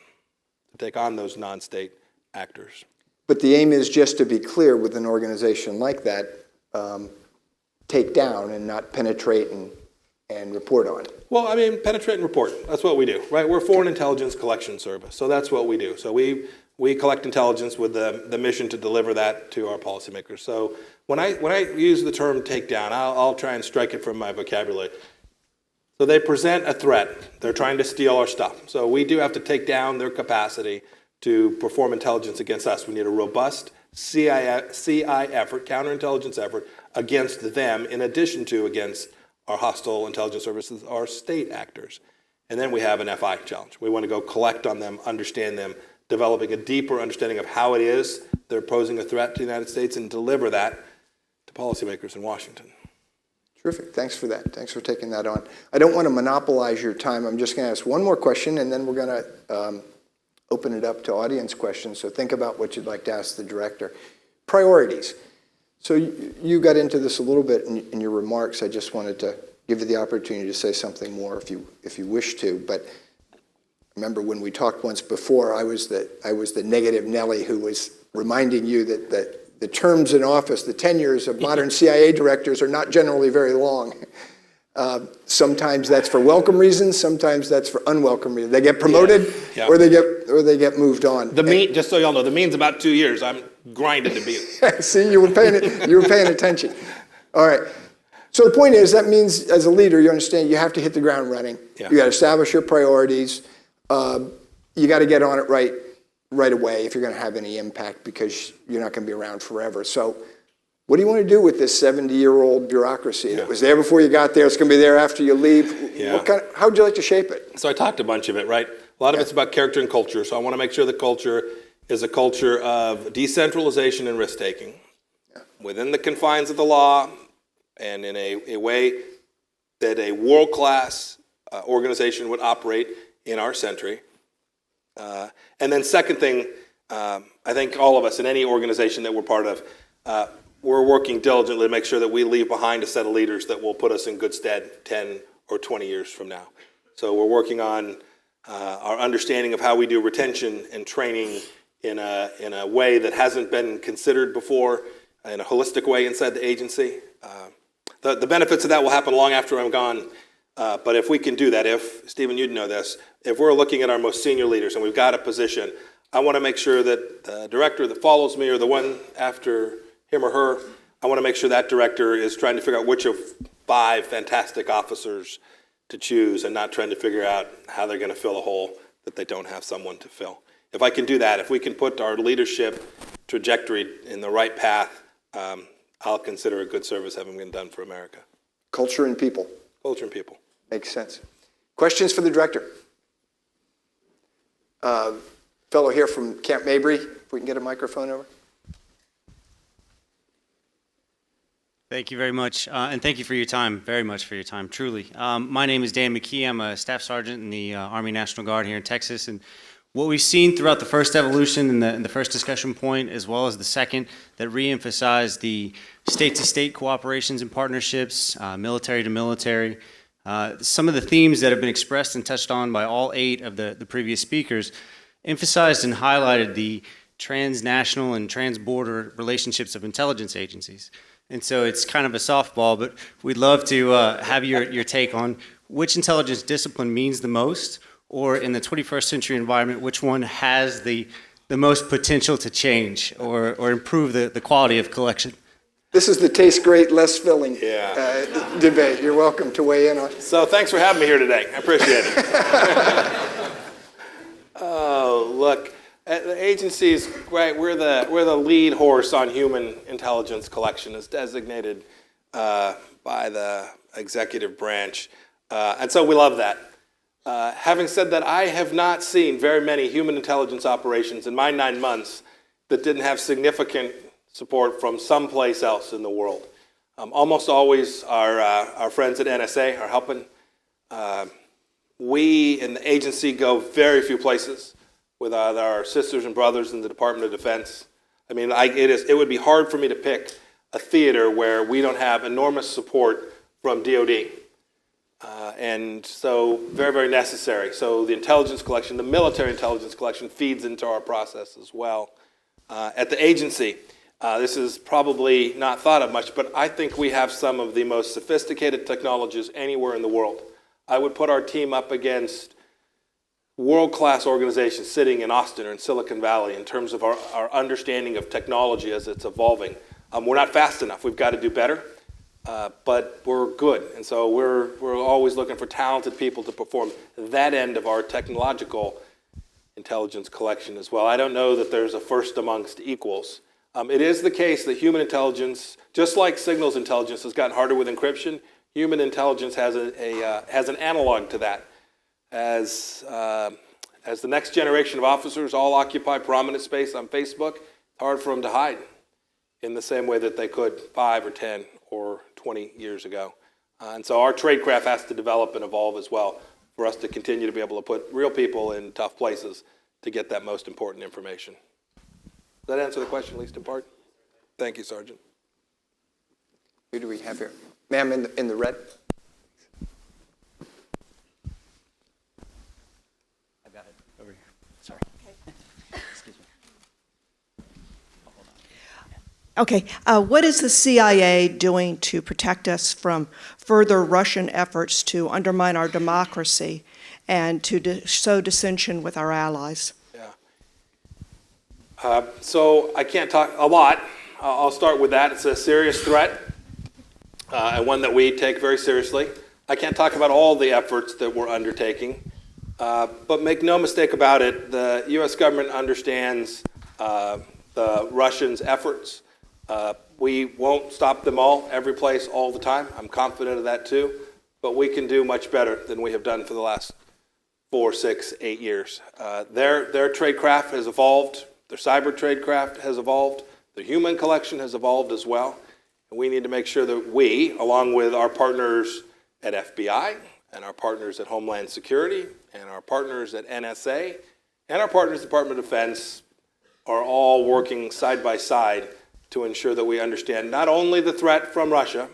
to take on those non-state actors. But the aim is, just to be clear, with an organization like that, take down and not penetrate and report on. Well, I mean, penetrate and report. That's what we do, right? We're a foreign intelligence collection service, so that's what we do. So we collect intelligence with the mission to deliver that to our policymakers. So when I use the term take down, I'll try and strike it from my vocabulary. So they present a threat. They're trying to steal our stuff. So we do have to take down their capacity to perform intelligence against us. We need a robust CI effort, counterintelligence effort, against them, in addition to against our hostile intelligence services, our state actors. And then we have an FI challenge. We want to go collect on them, understand them, developing a deeper understanding of how it is they're posing a threat to the United States, and deliver that to policymakers in Washington. Terrific. Thanks for that. Thanks for taking that on. I don't want to monopolize your time. I'm just going to ask one more question, and then we're going to open it up to audience questions. So think about what you'd like to ask the director. Priorities. So you got into this a little bit in your remarks. I just wanted to give you the opportunity to say something more if you wish to. But remember when we talked once before, I was the negative Nelly who was reminding you that the terms in office, the tenures of modern CIA directors are not generally very long. Sometimes that's for welcome reasons. Sometimes that's for unwelcome reasons. They get promoted, Yeah. or they get moved on. Just so y'all know, the mean's about 2 years. I'm grinding to beat it. See, you were paying attention. All right. So the point is, that means as a leader, you understand you have to hit the ground running. Yeah. You got to establish your priorities. You got to get on it right away if you're going to have any impact, because you're not going to be around forever. So what do you want to do with this 70-year-old bureaucracy that was there before you got there? It's going to be there after you leave. Yeah. How would you like to shape it? So I talked a bunch of it, right? A lot of it's about character and culture. So I want to make sure the culture is a culture of decentralization and risk-taking within the confines of the law, and in a way that a world-class organization would operate in our century. And then second thing, I think all of us in any organization that we're part of, we're working diligently to make sure that we leave behind a set of leaders that will put us in good stead 10 or 20 years from now. So we're working on our understanding of how we do retention and training in a way that hasn't been considered before, in a holistic way inside the agency. The benefits of that will happen long after I'm gone. But if we can do that, Stephen, you'd know this, if we're looking at our most senior leaders and we've got a position, I want to make sure that the director that follows me, or the one after him or her, I want to make sure that director is trying to figure out which of 5 fantastic officers to choose, and not trying to figure out how they're going to fill a hole that they don't have someone to fill. If I can do that, if we can put our leadership trajectory in the right path, I'll consider a good service having been done for America. Culture and people. Culture and people. Makes sense. Questions for the director? Fellow here from Camp Mabry, if we can get a microphone over. Thank you very much, and thank you for your time, very much for your time, truly. My name is Dan McKee. I'm a staff sergeant in the Army National Guard here in Texas, and what we've seen throughout the first evolution and the first discussion point, as well as the second, that reemphasized the state-to-state cooperations and partnerships, military to military. Some of the themes that have been expressed and touched on by all 8 of the previous speakers emphasized and highlighted the transnational and transborder relationships of intelligence agencies. And so it's kind of a softball, but we'd love to have your take on which intelligence discipline means the most, or in the 21st century environment, which one has the the most potential to change or improve the quality of collection? This is the taste great, less filling Yeah. debate. You're welcome to weigh in on it. So thanks for having me here today. I appreciate it. Oh, look, at the agency's great. We're the lead horse on human intelligence collection, as designated by the executive branch, and so we love that. Having said that, I have not seen very many human intelligence operations in my 9 months that didn't have significant support from someplace else in the world. Almost always our friends at NSA are helping. We in the agency go very few places with our sisters and brothers in the Department of Defense. I mean, it would be hard for me to pick a theater where we don't have enormous support from DoD. And so very, very necessary. So the intelligence collection, the military intelligence collection feeds into our process as well. At the agency, this is probably not thought of much, but I think we have some of the most sophisticated technologies anywhere in the world. I would put our team up against world-class organizations sitting in Austin or in Silicon Valley in terms of our understanding of technology as it's evolving. We're not fast enough. We've got to do better, but we're good. And so we're always looking for talented people to perform that end of our technological intelligence collection as well. I don't know that there's a first amongst equals. It is the case that human intelligence, just like signals intelligence has gotten harder with encryption, human intelligence has an analog to that. As the next generation of officers all occupy prominent space on Facebook, it's hard for them to hide in the same way that they could 5 or 10 or 20 years ago. And so our tradecraft has to develop and evolve as well for us to continue to be able to put real people in tough places to get that most important information. Does that answer the question, at least in part? Thank you, Sergeant. Who do we have here? Ma'am, in the red. I got it over here. Sorry. Excuse me. Okay, what is the CIA doing to protect us from further Russian efforts to undermine our democracy and to sow dissension with our allies? So I can't talk a lot. I'll start with that. It's a serious threat and one that we take very seriously. I can't talk about all the efforts that we're undertaking, but make no mistake about it, the U.S. government understands the Russians' efforts. We won't stop them all, every place, all the time. I'm confident of that too, but we can do much better than we have done for the last 4, 6, 8 years. Their tradecraft has evolved. Their cyber tradecraft has evolved. The human collection has evolved as well. And we need to make sure that we, along with our partners at FBI and our partners at Homeland Security and our partners at NSA and our partners at the Department of Defense, are all working side by side to ensure that we understand not only the threat from Russia,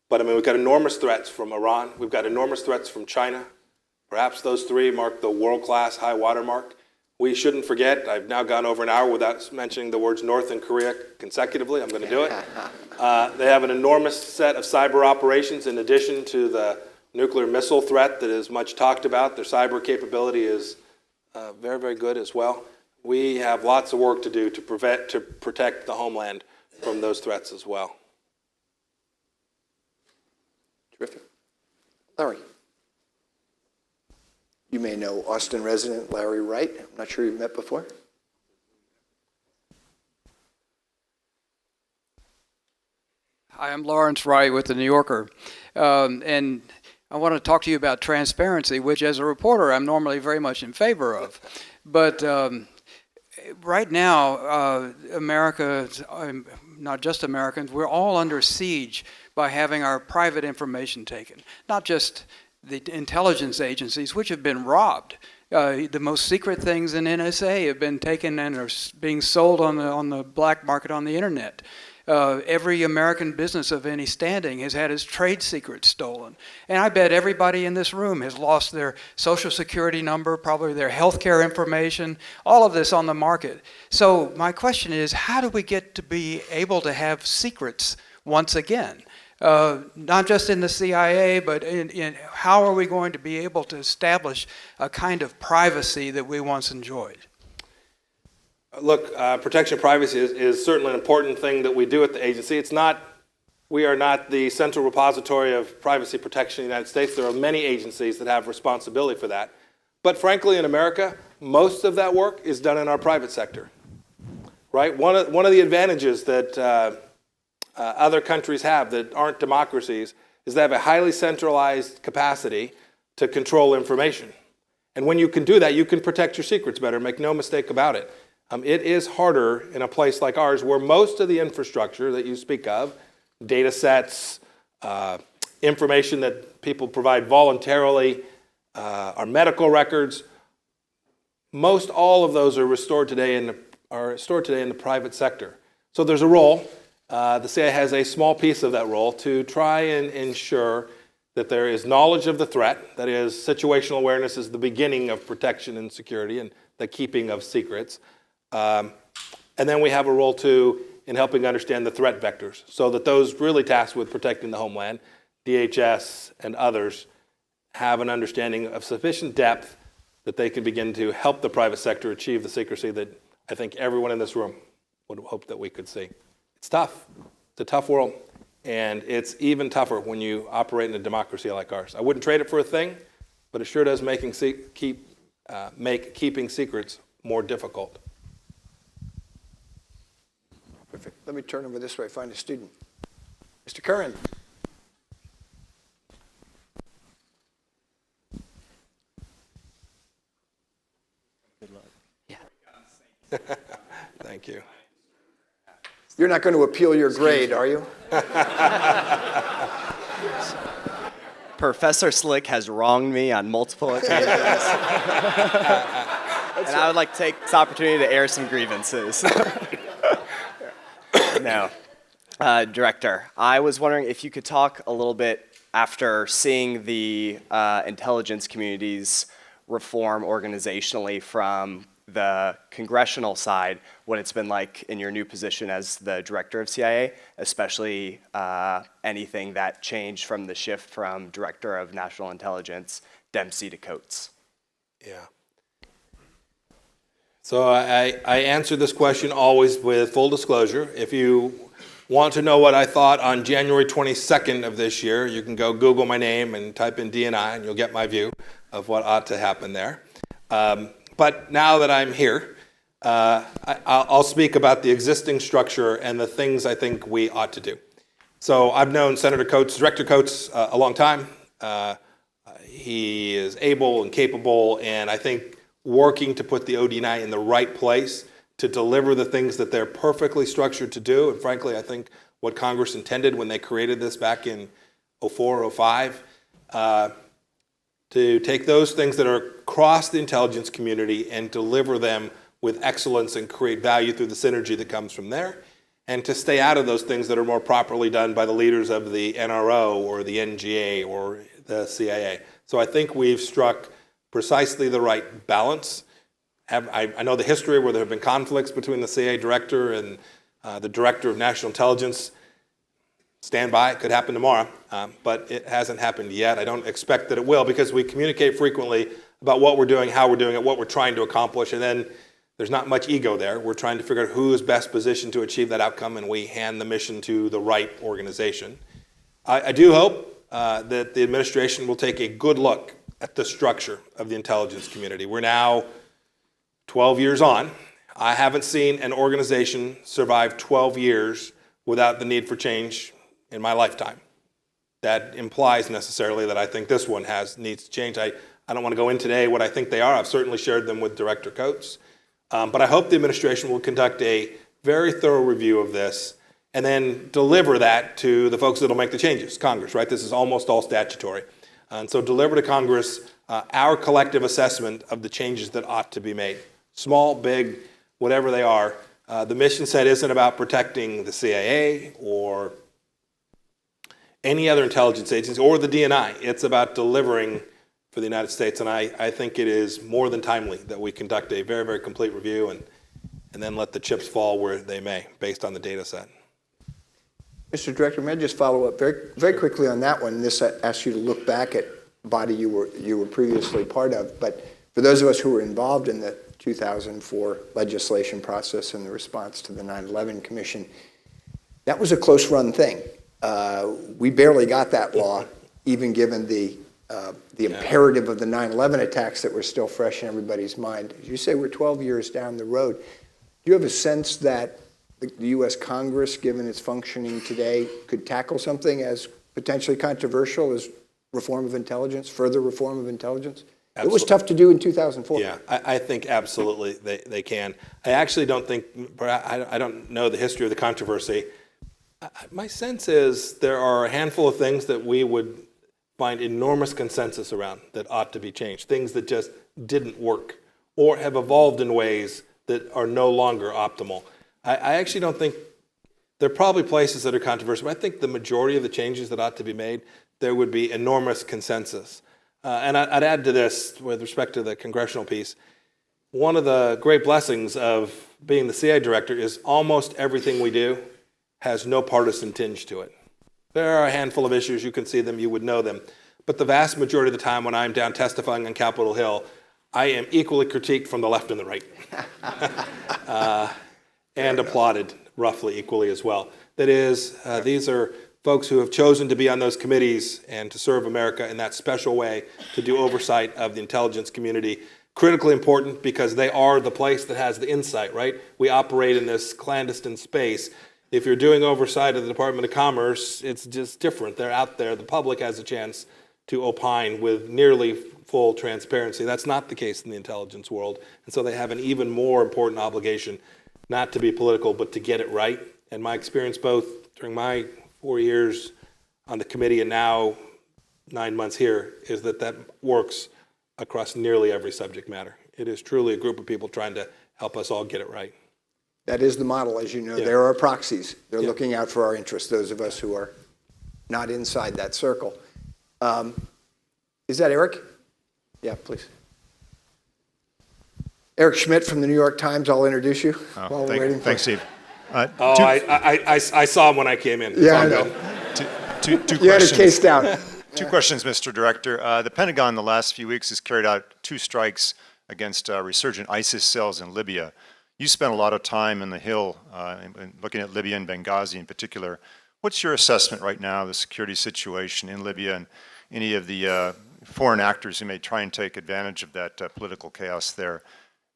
but I mean, we've got enormous threats from Iran. We've got enormous threats from China. Perhaps those three mark the world-class high watermark. We shouldn't forget, I've now gone over an hour without mentioning the words North and Korea consecutively. I'm going to do it. They have an enormous set of cyber operations in addition to the nuclear missile threat that is much talked about. Their cyber capability is very, very good as well. We have lots of work to do to protect the homeland from those threats as well. Terrific. Larry. You may know Austin resident Larry Wright. I'm not sure you've met before. Hi, I'm Lawrence Wright with The New Yorker. And I want to talk to you about transparency, which as a reporter I'm normally very much in favor of. But right now, America, not just Americans, we're all under siege by having our private information taken. Not just the intelligence agencies, which have been robbed. The most secret things in NSA have been taken and are being sold on the black market on the internet. Every American business of any standing has had its trade secrets stolen. And I bet everybody in this room has lost their social security number, probably their healthcare information, all of this on the market. So my question is, how do we get to be able to have secrets once again? Not just in the CIA, but in how are we going to be able to establish a kind of privacy that we once enjoyed? Look, protection of privacy is certainly an important thing that we do at the agency. We are not the central repository of privacy protection in the United States. There are many agencies that have responsibility for that. But frankly, in America, most of that work is done in our private sector, right? One of the advantages that other countries have that aren't democracies is they have a highly centralized capacity to control information. And when you can do that, you can protect your secrets better, make no mistake about it. It is harder in a place like ours where most of the infrastructure that you speak of, data sets, information that people provide voluntarily, our medical records, most all of those are stored today in the private sector. So there's a role. The CIA has a small piece of that role to try and ensure that there is knowledge of the threat. That is, situational awareness is the beginning of protection and security and the keeping of secrets. And then we have a role too in helping understand the threat vectors so that those really tasked with protecting the homeland, DHS and others, have an understanding of sufficient depth that they can begin to help the private sector achieve the secrecy that I think everyone in this room would hope that we could see. It's tough. It's a tough world. And it's even tougher when you operate in a democracy like ours. I wouldn't trade it for a thing, but it sure does make keeping secrets more difficult. Perfect. Let me turn over this way, find a student. Mr. Curran. Good luck. Yeah. Thank you. You're not going to appeal your grade, are you? Professor Slick has wronged me on multiple occasions. And I would like to take this opportunity to air some grievances. No. Director, I was wondering if you could talk a little bit after seeing the intelligence community's reform organizationally from the congressional side, what it's been like in your new position as the director of CIA, especially anything that changed from the shift from director of national intelligence, Dempsey, to Coates. Yeah. So I answer this question always with full disclosure. If you want to know what I thought on January 22nd of this year, you can go Google my name and type in DNI and you'll get my view of what ought to happen there. But now that I'm here, I'll speak about the existing structure and the things I think we ought to do. So I've known Senator Coates, Director Coates, a long time. He is able and capable, and I think working to put the ODNI in the right place to deliver the things that they're perfectly structured to do. And frankly, I think what Congress intended when they created this back in 04, 05, to take those things that are across the intelligence community and deliver them with excellence and create value through the synergy that comes from there, and to stay out of those things that are more properly done by the leaders of the NRO or the NGA or the CIA. So I think we've struck precisely the right balance. I know the history where there have been conflicts between the CIA director and the director of national intelligence. Stand by, it could happen tomorrow, but it hasn't happened yet. I don't expect that it will because we communicate frequently about what we're doing, how we're doing it, what we're trying to accomplish, and then there's not much ego there. We're trying to figure out who is best positioned to achieve that outcome, and we hand the mission to the right organization. I do hope that the administration will take a good look at the structure of the intelligence community. We're now 12 years on. I haven't seen an organization survive 12 years without the need for change in my lifetime. That implies necessarily that I think this one needs to change. I don't want to go in today what I think they are. I've certainly shared them with Director Coates. But I hope the administration will conduct a very thorough review of this and then deliver that to the folks that will make the changes, Congress, right? This is almost all statutory. And so deliver to Congress our collective assessment of the changes that ought to be made. Small, big, whatever they are. The mission set isn't about protecting the CIA or any other intelligence agency or the DNI. It's about delivering for the United States, and I think it is more than timely that we conduct a very, very complete review and then let the chips fall where they may, based on the data set. Mr. Director, may I just follow up very, very quickly on that one? This asks you to look back at a body you were previously part of, but for those of us who were involved in the 2004 legislation process and the response to the 9/11 Commission. That was a close-run thing. We barely got that law, even given the imperative of the 9/11 attacks that were still fresh in everybody's mind. As you say, we're 12 years down the road. Do you have a sense that the U.S. Congress, given its functioning today, could tackle something as potentially controversial as reform of intelligence, further reform of intelligence? Absolutely. It was tough to do in 2004. Yeah, I think absolutely they can. I actually don't think, I don't know the history of the controversy. My sense is there are a handful of things that we would find enormous consensus around that ought to be changed, things that just didn't work or have evolved in ways that are no longer optimal. I actually don't think, there are probably places that are controversial, but I think the majority of the changes that ought to be made, there would be enormous consensus. And I'd add to this with respect to the congressional piece. One of the great blessings of being the CIA director is almost everything we do has no partisan tinge to it. There are a handful of issues, you can see them, you would know them. But the vast majority of the time when I'm down testifying on Capitol Hill, I am equally critiqued from the left and the right. And applauded roughly equally as well. That is, these are folks who have chosen to be on those committees and to serve America in that special way, to do oversight of the intelligence community. Critically important because they are the place that has the insight, right? We operate in this clandestine space. If you're doing oversight of the Department of Commerce, it's just different. They're out there. The public has a chance to opine with nearly full transparency. That's not the case in the intelligence world. And so they have an even more important obligation not to be political, but to get it right. And my experience both during my 4 years on the committee and now 9 months here is that that works across nearly every subject matter. It is truly a group of people trying to help us all get it right. That is the model, as you know. Yeah. There are proxies. They're Yeah. looking out for our interests, those of us who are not inside that circle. Is that Eric? Yeah, please. Eric Schmidt from the New York Times. I'll introduce you while we're waiting for. Thanks, Steve. I saw him when I came in. It's Yeah, all I know. good. Two You had it questions. cased down. Two questions, Mr. Director. The Pentagon in the last few weeks has carried out 2 strikes against resurgent ISIS cells in Libya. You spent a lot of time in the Hill looking at Libya and Benghazi in particular. What's your assessment right now of the security situation in Libya and any of the foreign actors who may try and take advantage of that political chaos there?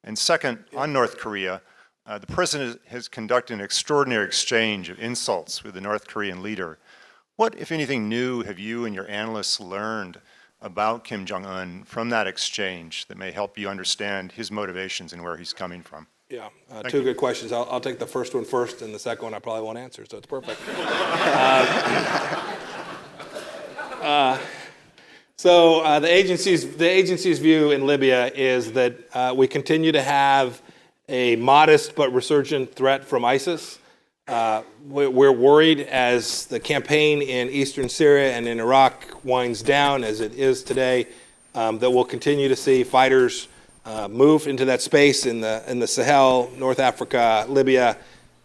And second, on North Korea, the President has conducted an extraordinary exchange of insults with the North Korean leader. What, if anything, new have you and your analysts learned about Kim Jong-un from that exchange that may help you understand his motivations and where he's coming from? Yeah, two good questions. I'll take the first one first, and the second one I probably won't answer, so it's perfect. So the agency's view in Libya is that we continue to have a modest but resurgent threat from ISIS. We're worried as the campaign in eastern Syria and in Iraq winds down, as it is today, that we'll continue to see fighters move into that space in the Sahel, North Africa, Libya.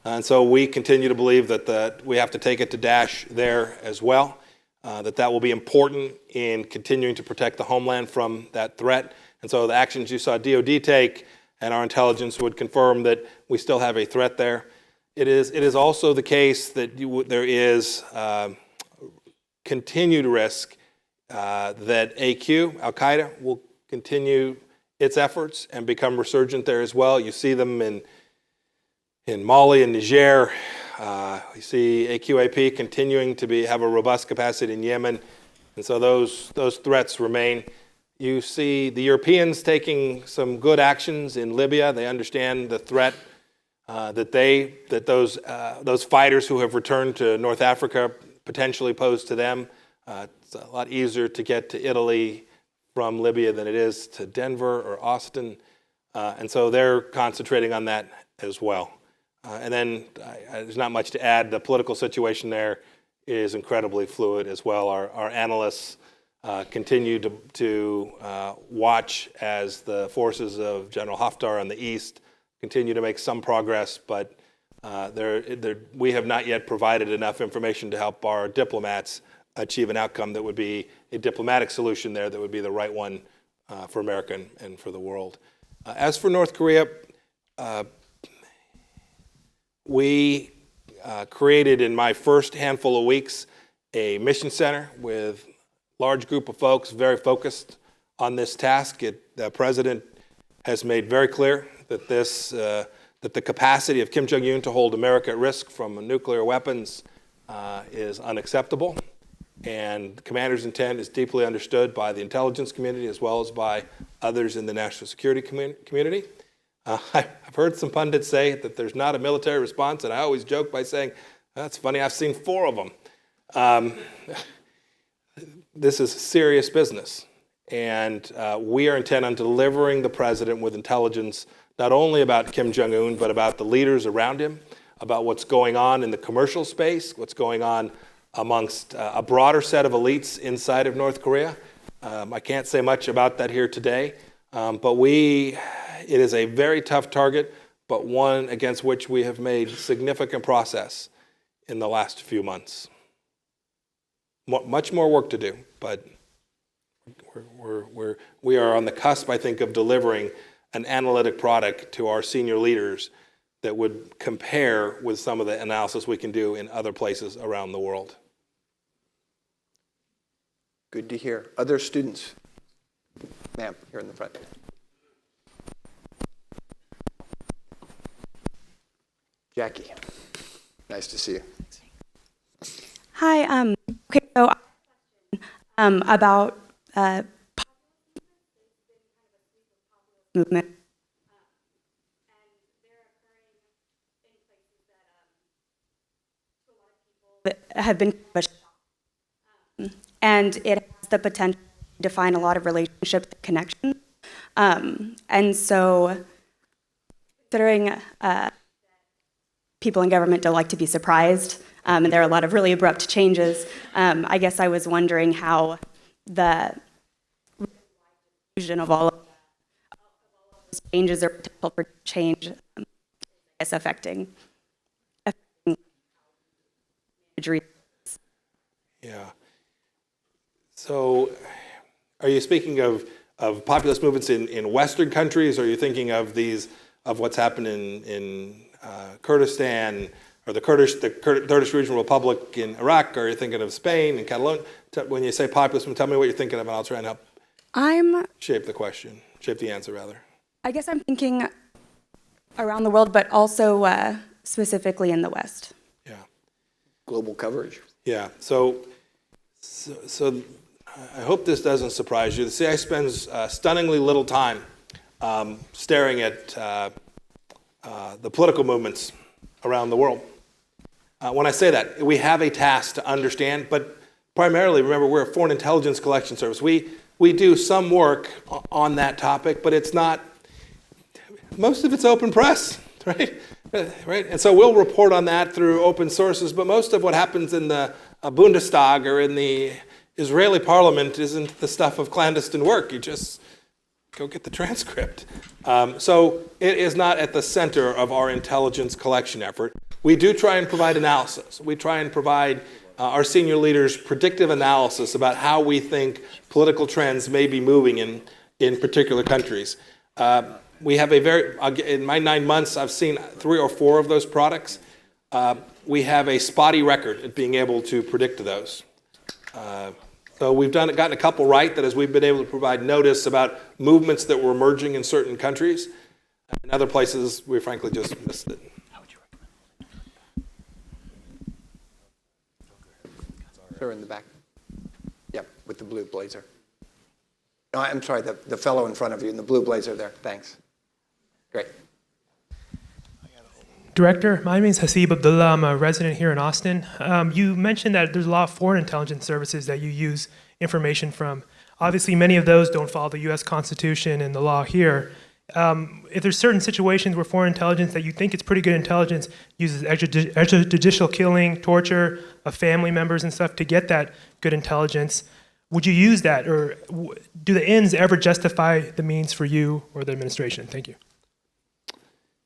And so we continue to believe that we have to take it to Daesh there as well, that will be important in continuing to protect the homeland from that threat. And so the actions you saw DOD take and our intelligence would confirm that we still have a threat there. It is also the case that there is continued risk that AQ, Al-Qaeda, will continue its efforts and become resurgent there as well. You see them in Mali and Niger. You see AQAP continuing to have a robust capacity in Yemen. And so those threats remain. You see the Europeans taking some good actions in Libya. They understand the threat that those fighters who have returned to North Africa potentially pose to them. It's a lot easier to get to Italy from Libya than it is to Denver or Austin. And so they're concentrating on that as well. And then there's not much to add. The political situation there is incredibly fluid as well. Our analysts continue to watch as the forces of General Haftar on the east continue to make some progress, but we have not yet provided enough information to help our diplomats achieve an outcome that would be a diplomatic solution there that would be the right one for America and for the world. As for North Korea, we created in my first handful of weeks a mission center with a large group of folks very focused on this task. The president has made very clear that that the capacity of Kim Jong-un to hold America at risk from nuclear weapons is unacceptable. And the commander's intent is deeply understood by the intelligence community as well as by others in the national security community. I've heard some pundits say that there's not a military response, and I always joke by saying, that's funny, I've seen 4 of them. This is serious business, and we are intent on delivering the president with intelligence not only about Kim Jong-un, but about the leaders around him, about what's going on in the commercial space, what's going on amongst a broader set of elites inside of North Korea. I can't say much about that here today, but it is a very tough target, but one against which we have made significant progress in the last few months. Much more work to do, but we are on the cusp, I think, of delivering an analytic product to our senior leaders that would compare with some of the analysis we can do in other places around the world. Good to hear. Other students? Ma'am, here in the front. Jackie, nice to see you. Hi. Okay. So, about movement. That have been and it has the potential to define a lot of relationships and connections. And so, considering people in government don't like to be surprised, and there are a lot of really abrupt changes, I guess I was wondering how the diffusion of all of those changes or potential for change is affecting imagery. Yeah. So are you speaking of populist movements in Western countries, or are you thinking of what's happened in Kurdistan, or the Kurdish Regional Republic in Iraq, or are you thinking of Spain and Catalonia? When you say populism, tell me what you're thinking of, and I'll try and help shape the answer, rather. I guess I'm thinking around the world, but also specifically in the West. Yeah. Global coverage. Yeah. So I hope this doesn't surprise you. The CIA spends stunningly little time staring at the political movements around the world. When I say that, we have a task to understand, but primarily, remember, we're a foreign intelligence collection service. We do some work on that topic, but it's not, most of it's open press, right? Right? And so we'll report on that through open sources, but most of what happens in the Bundestag or in the Israeli parliament isn't the stuff of clandestine work. You just go get the transcript. So it is not at the center of our intelligence collection effort. We do try and provide analysis. We try and provide our senior leaders predictive analysis about how we think political trends may be moving in particular countries. We have in my 9 months, I've seen 3 or 4 of those products. We have a spotty record at being able to predict those. So we've gotten a couple right, that as we've been able to provide notice about movements that were emerging in certain countries. In other places, we frankly just missed it. How would you recommend? Sir, in the back. Yep, with the blue blazer. No, I'm sorry, the fellow in front of you in the blue blazer there. Thanks. Great. Director, my name is Hasib Abdullah. I'm a resident here in Austin. You mentioned that there's a lot of foreign intelligence services that you use information from. Obviously, many of those don't follow the U.S. Constitution and the law here. If there's certain situations where foreign intelligence that you think it's pretty good intelligence uses extrajudicial killing, torture of family members and stuff to get that good intelligence, would you use that, or do the ends ever justify the means for you or the administration? Thank you.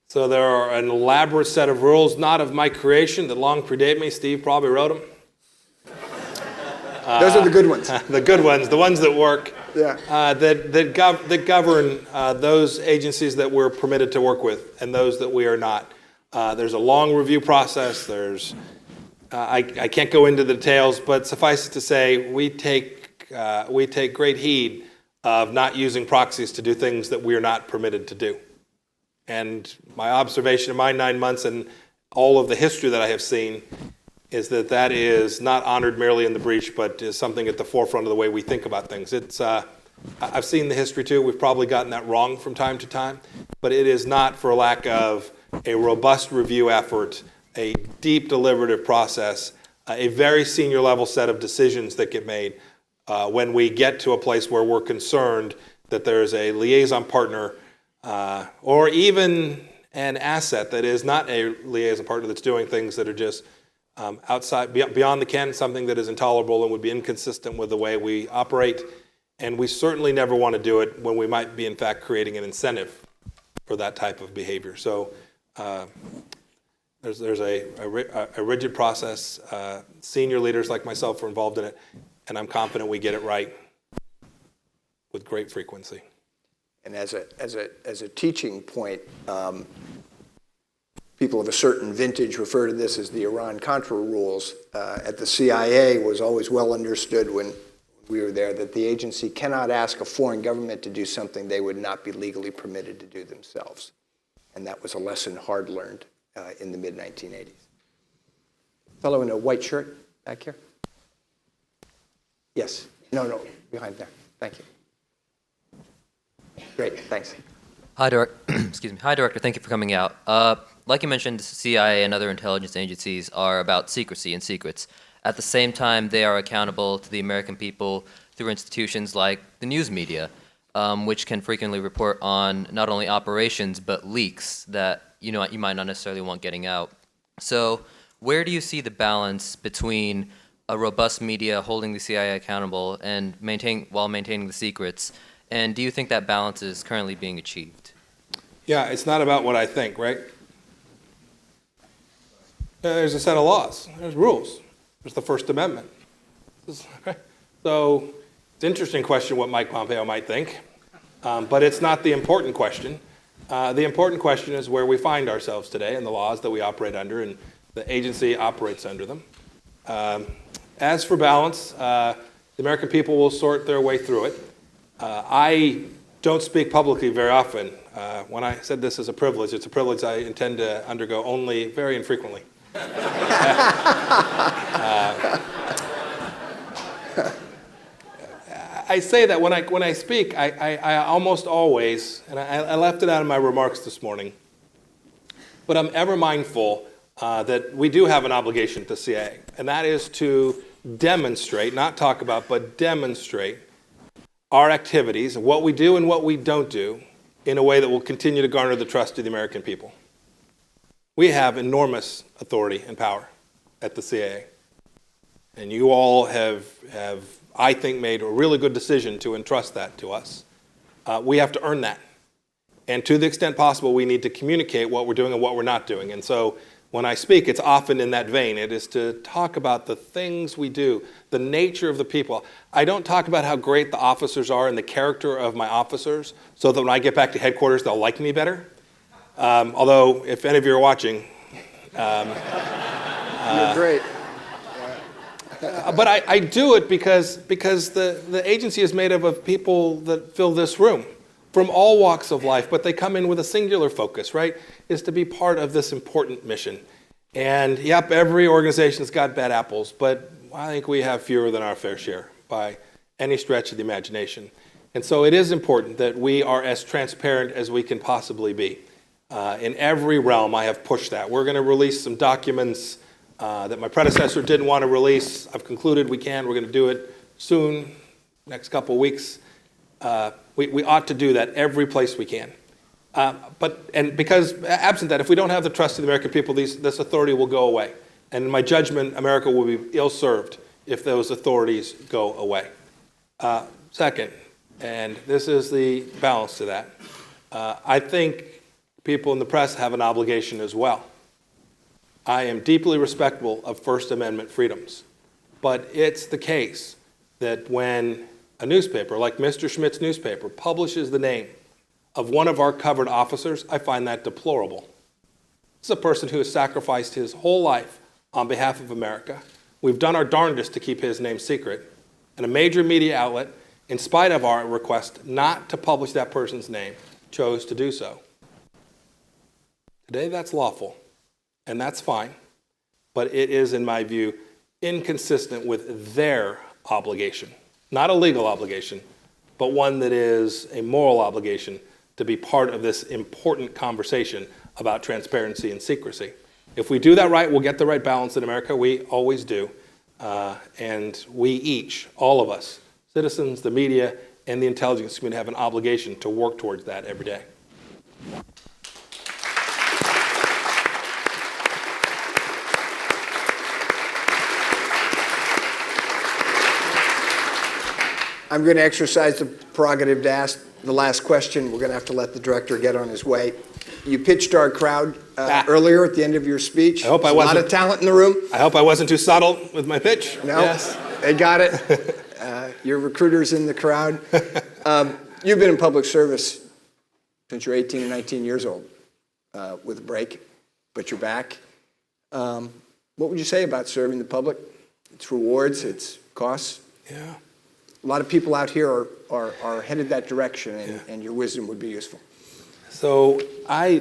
So there are an elaborate set of rules, not of my creation, that long predate me. Steve probably wrote them. Those are the good ones. The good ones, the ones that work. that govern those agencies that we're permitted to work with and those that we are not. There's a long review process. I can't go into the details, but suffice it to say, we take great heed of not using proxies to do things that we are not permitted to do. And my observation in my 9 months and all of the history that I have seen is that is not honored merely in the breach, but is something at the forefront of the way we think about things. I've seen the history too. We've probably gotten that wrong from time to time, but it is not for lack of a robust review effort, a deep deliberative process, a very senior level set of decisions that get made when we get to a place where we're concerned that there's a liaison partner or even an asset that is not a liaison partner that's doing things that are just outside, beyond the ken, something that is intolerable and would be inconsistent with the way we operate. And we certainly never want to do it when we might be, in fact, creating an incentive for that type of behavior. So there's a rigid process. Senior leaders like myself are involved in it, and I'm confident we get it right with great frequency. And as a teaching point, people of a certain vintage refer to this as the Iran-Contra rules. At the CIA, it was always well understood when we were there that the agency cannot ask a foreign government to do something they would not be legally permitted to do themselves. And that was a lesson hard learned in the mid-1980s. Fellow in a white shirt back here? Yes. No, behind there. Thank you. Great, thanks. Hi, excuse me. Hi, Director. Thank you for coming out. Like you mentioned, the CIA and other intelligence agencies are about secrecy and secrets. At the same time, they are accountable to the American people through institutions like the news media, which can frequently report on not only operations but leaks that you might not necessarily want getting out. So, where do you see the balance between a robust media holding the CIA accountable and while maintaining the secrets? And do you think that balance is currently being achieved? Yeah, it's not about what I think, right? There's a set of laws. There's rules. There's the First Amendment. So it's an interesting question what Mike Pompeo might think, but it's not the important question. The important question is where we find ourselves today and the laws that we operate under, and the agency operates under them. As for balance, the American people will sort their way through it. I don't speak publicly very often. When I said this is a privilege, it's a privilege I intend to undergo only very infrequently. I say that when I speak, I almost always, and I left it out of my remarks this morning, but I'm ever mindful that we do have an obligation to CIA, and that is to demonstrate, not talk about, but demonstrate our activities, what we do and what we don't do, in a way that will continue to garner the trust of the American people. We have enormous authority and power at the CIA. And you all have, I think, made a really good decision to entrust that to us. We have to earn that. And to the extent possible, we need to communicate what we're doing and what we're not doing. And so when I speak, it's often in that vein. It is to talk about the things we do, the nature of the people. I don't talk about how great the officers are and the character of my officers so that when I get back to headquarters, they'll like me better. Although, if any of you are watching, You're great. But I do it because the agency is made up of people that fill this room from all walks of life, but they come in with a singular focus, right? Is to be part of this important mission. And yep, every organization's got bad apples, but I think we have fewer than our fair share by any stretch of the imagination. And so it is important that we are as transparent as we can possibly be. In every realm, I have pushed that. We're going to release some documents that my predecessor didn't want to release. I've concluded we can. We're going to do it soon, next couple of weeks. We ought to do that every place we can. And because absent that, if we don't have the trust of the American people, this authority will go away. And in my judgment, America will be ill-served if those authorities go away. Second, and this is the balance to that, I think people in the press have an obligation as well. I am deeply respectful of First Amendment freedoms, but it's the case that when a newspaper like Mr. Schmidt's newspaper publishes the name of one of our covered officers, I find that deplorable. This is a person who has sacrificed his whole life on behalf of America. We've done our darndest to keep his name secret, and a major media outlet, in spite of our request not to publish that person's name, chose to do so. Today, that's lawful, and that's fine, but it is, in my view, inconsistent with their obligation. Not a legal obligation, but one that is a moral obligation to be part of this important conversation about transparency and secrecy. If we do that right, we'll get the right balance in America. We always do. And we each, all of us, citizens, the media, and the intelligence community have an obligation to work towards that every day. I'm going to exercise the prerogative to ask the last question. We're going to have to let the director get on his way. You pitched our crowd earlier at the end of your speech. I hope I There's wasn't. a lot of talent in the room. I hope I wasn't too subtle with my pitch. No, Yes. they got it. Your recruiters in the crowd. You've been in public service since you're 18 and 19 years old, with a break, but you're back. What would you say about serving the public? Its rewards, its costs? Yeah. A lot of people out here are headed that direction, and your wisdom would be useful. So my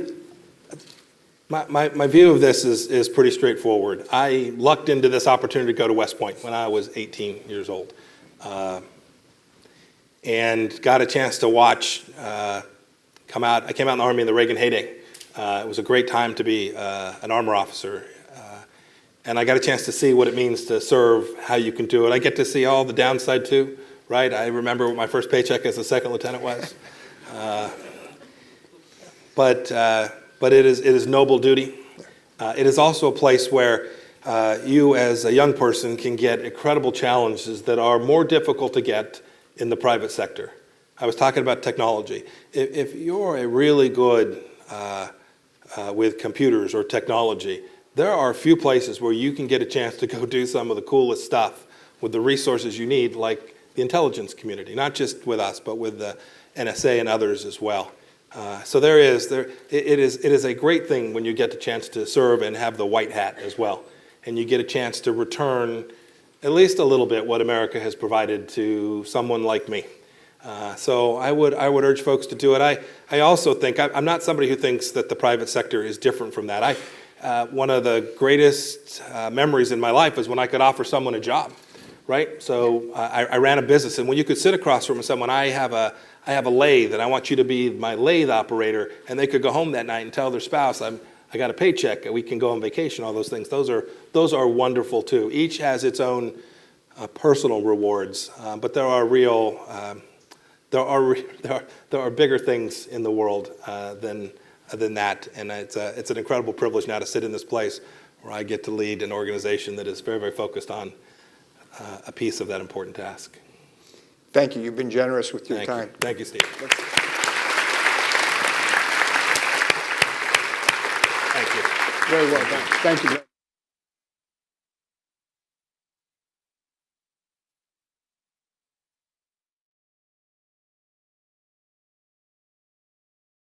view of this is pretty straightforward. I lucked into this opportunity to go to West Point when I was 18 years old, and got a chance to watch come out. I came out in the Army in the Reagan heyday. It was a great time to be an armor officer, and I got a chance to see what it means to serve, how you can do it. I get to see all the downside too, right? I remember what my first paycheck as a second lieutenant was. But it is noble duty. It is also a place where you as a young person can get incredible challenges that are more difficult to get in the private sector. I was talking about technology. If you're a really good with computers or technology, there are a few places where you can get a chance to go do some of the coolest stuff with the resources you need, like the intelligence community, not just with us, but with the NSA and others as well. So it is a great thing when you get the chance to serve and have the white hat as well, and you get a chance to return at least a little bit what America has provided to someone like me. So I would urge folks to do it. I also think I'm not somebody who thinks that the private sector is different from that. One of the greatest memories in my life is when I could offer someone a job, right? So I ran a business, and when you could sit across from someone, I have a lathe, and I want you to be my lathe operator, and they could go home that night and tell their spouse, I got a paycheck, and we can go on vacation, all those things. Those are wonderful too. Each has its own personal rewards, but there are real, there are bigger things in the world than that, and it's an incredible privilege now to sit in this place where I get to lead an organization that is very, very focused on a piece of that important task. Thank you. You've been generous with your time. Thank you, Steve. Thank you. Very well done. Thank you.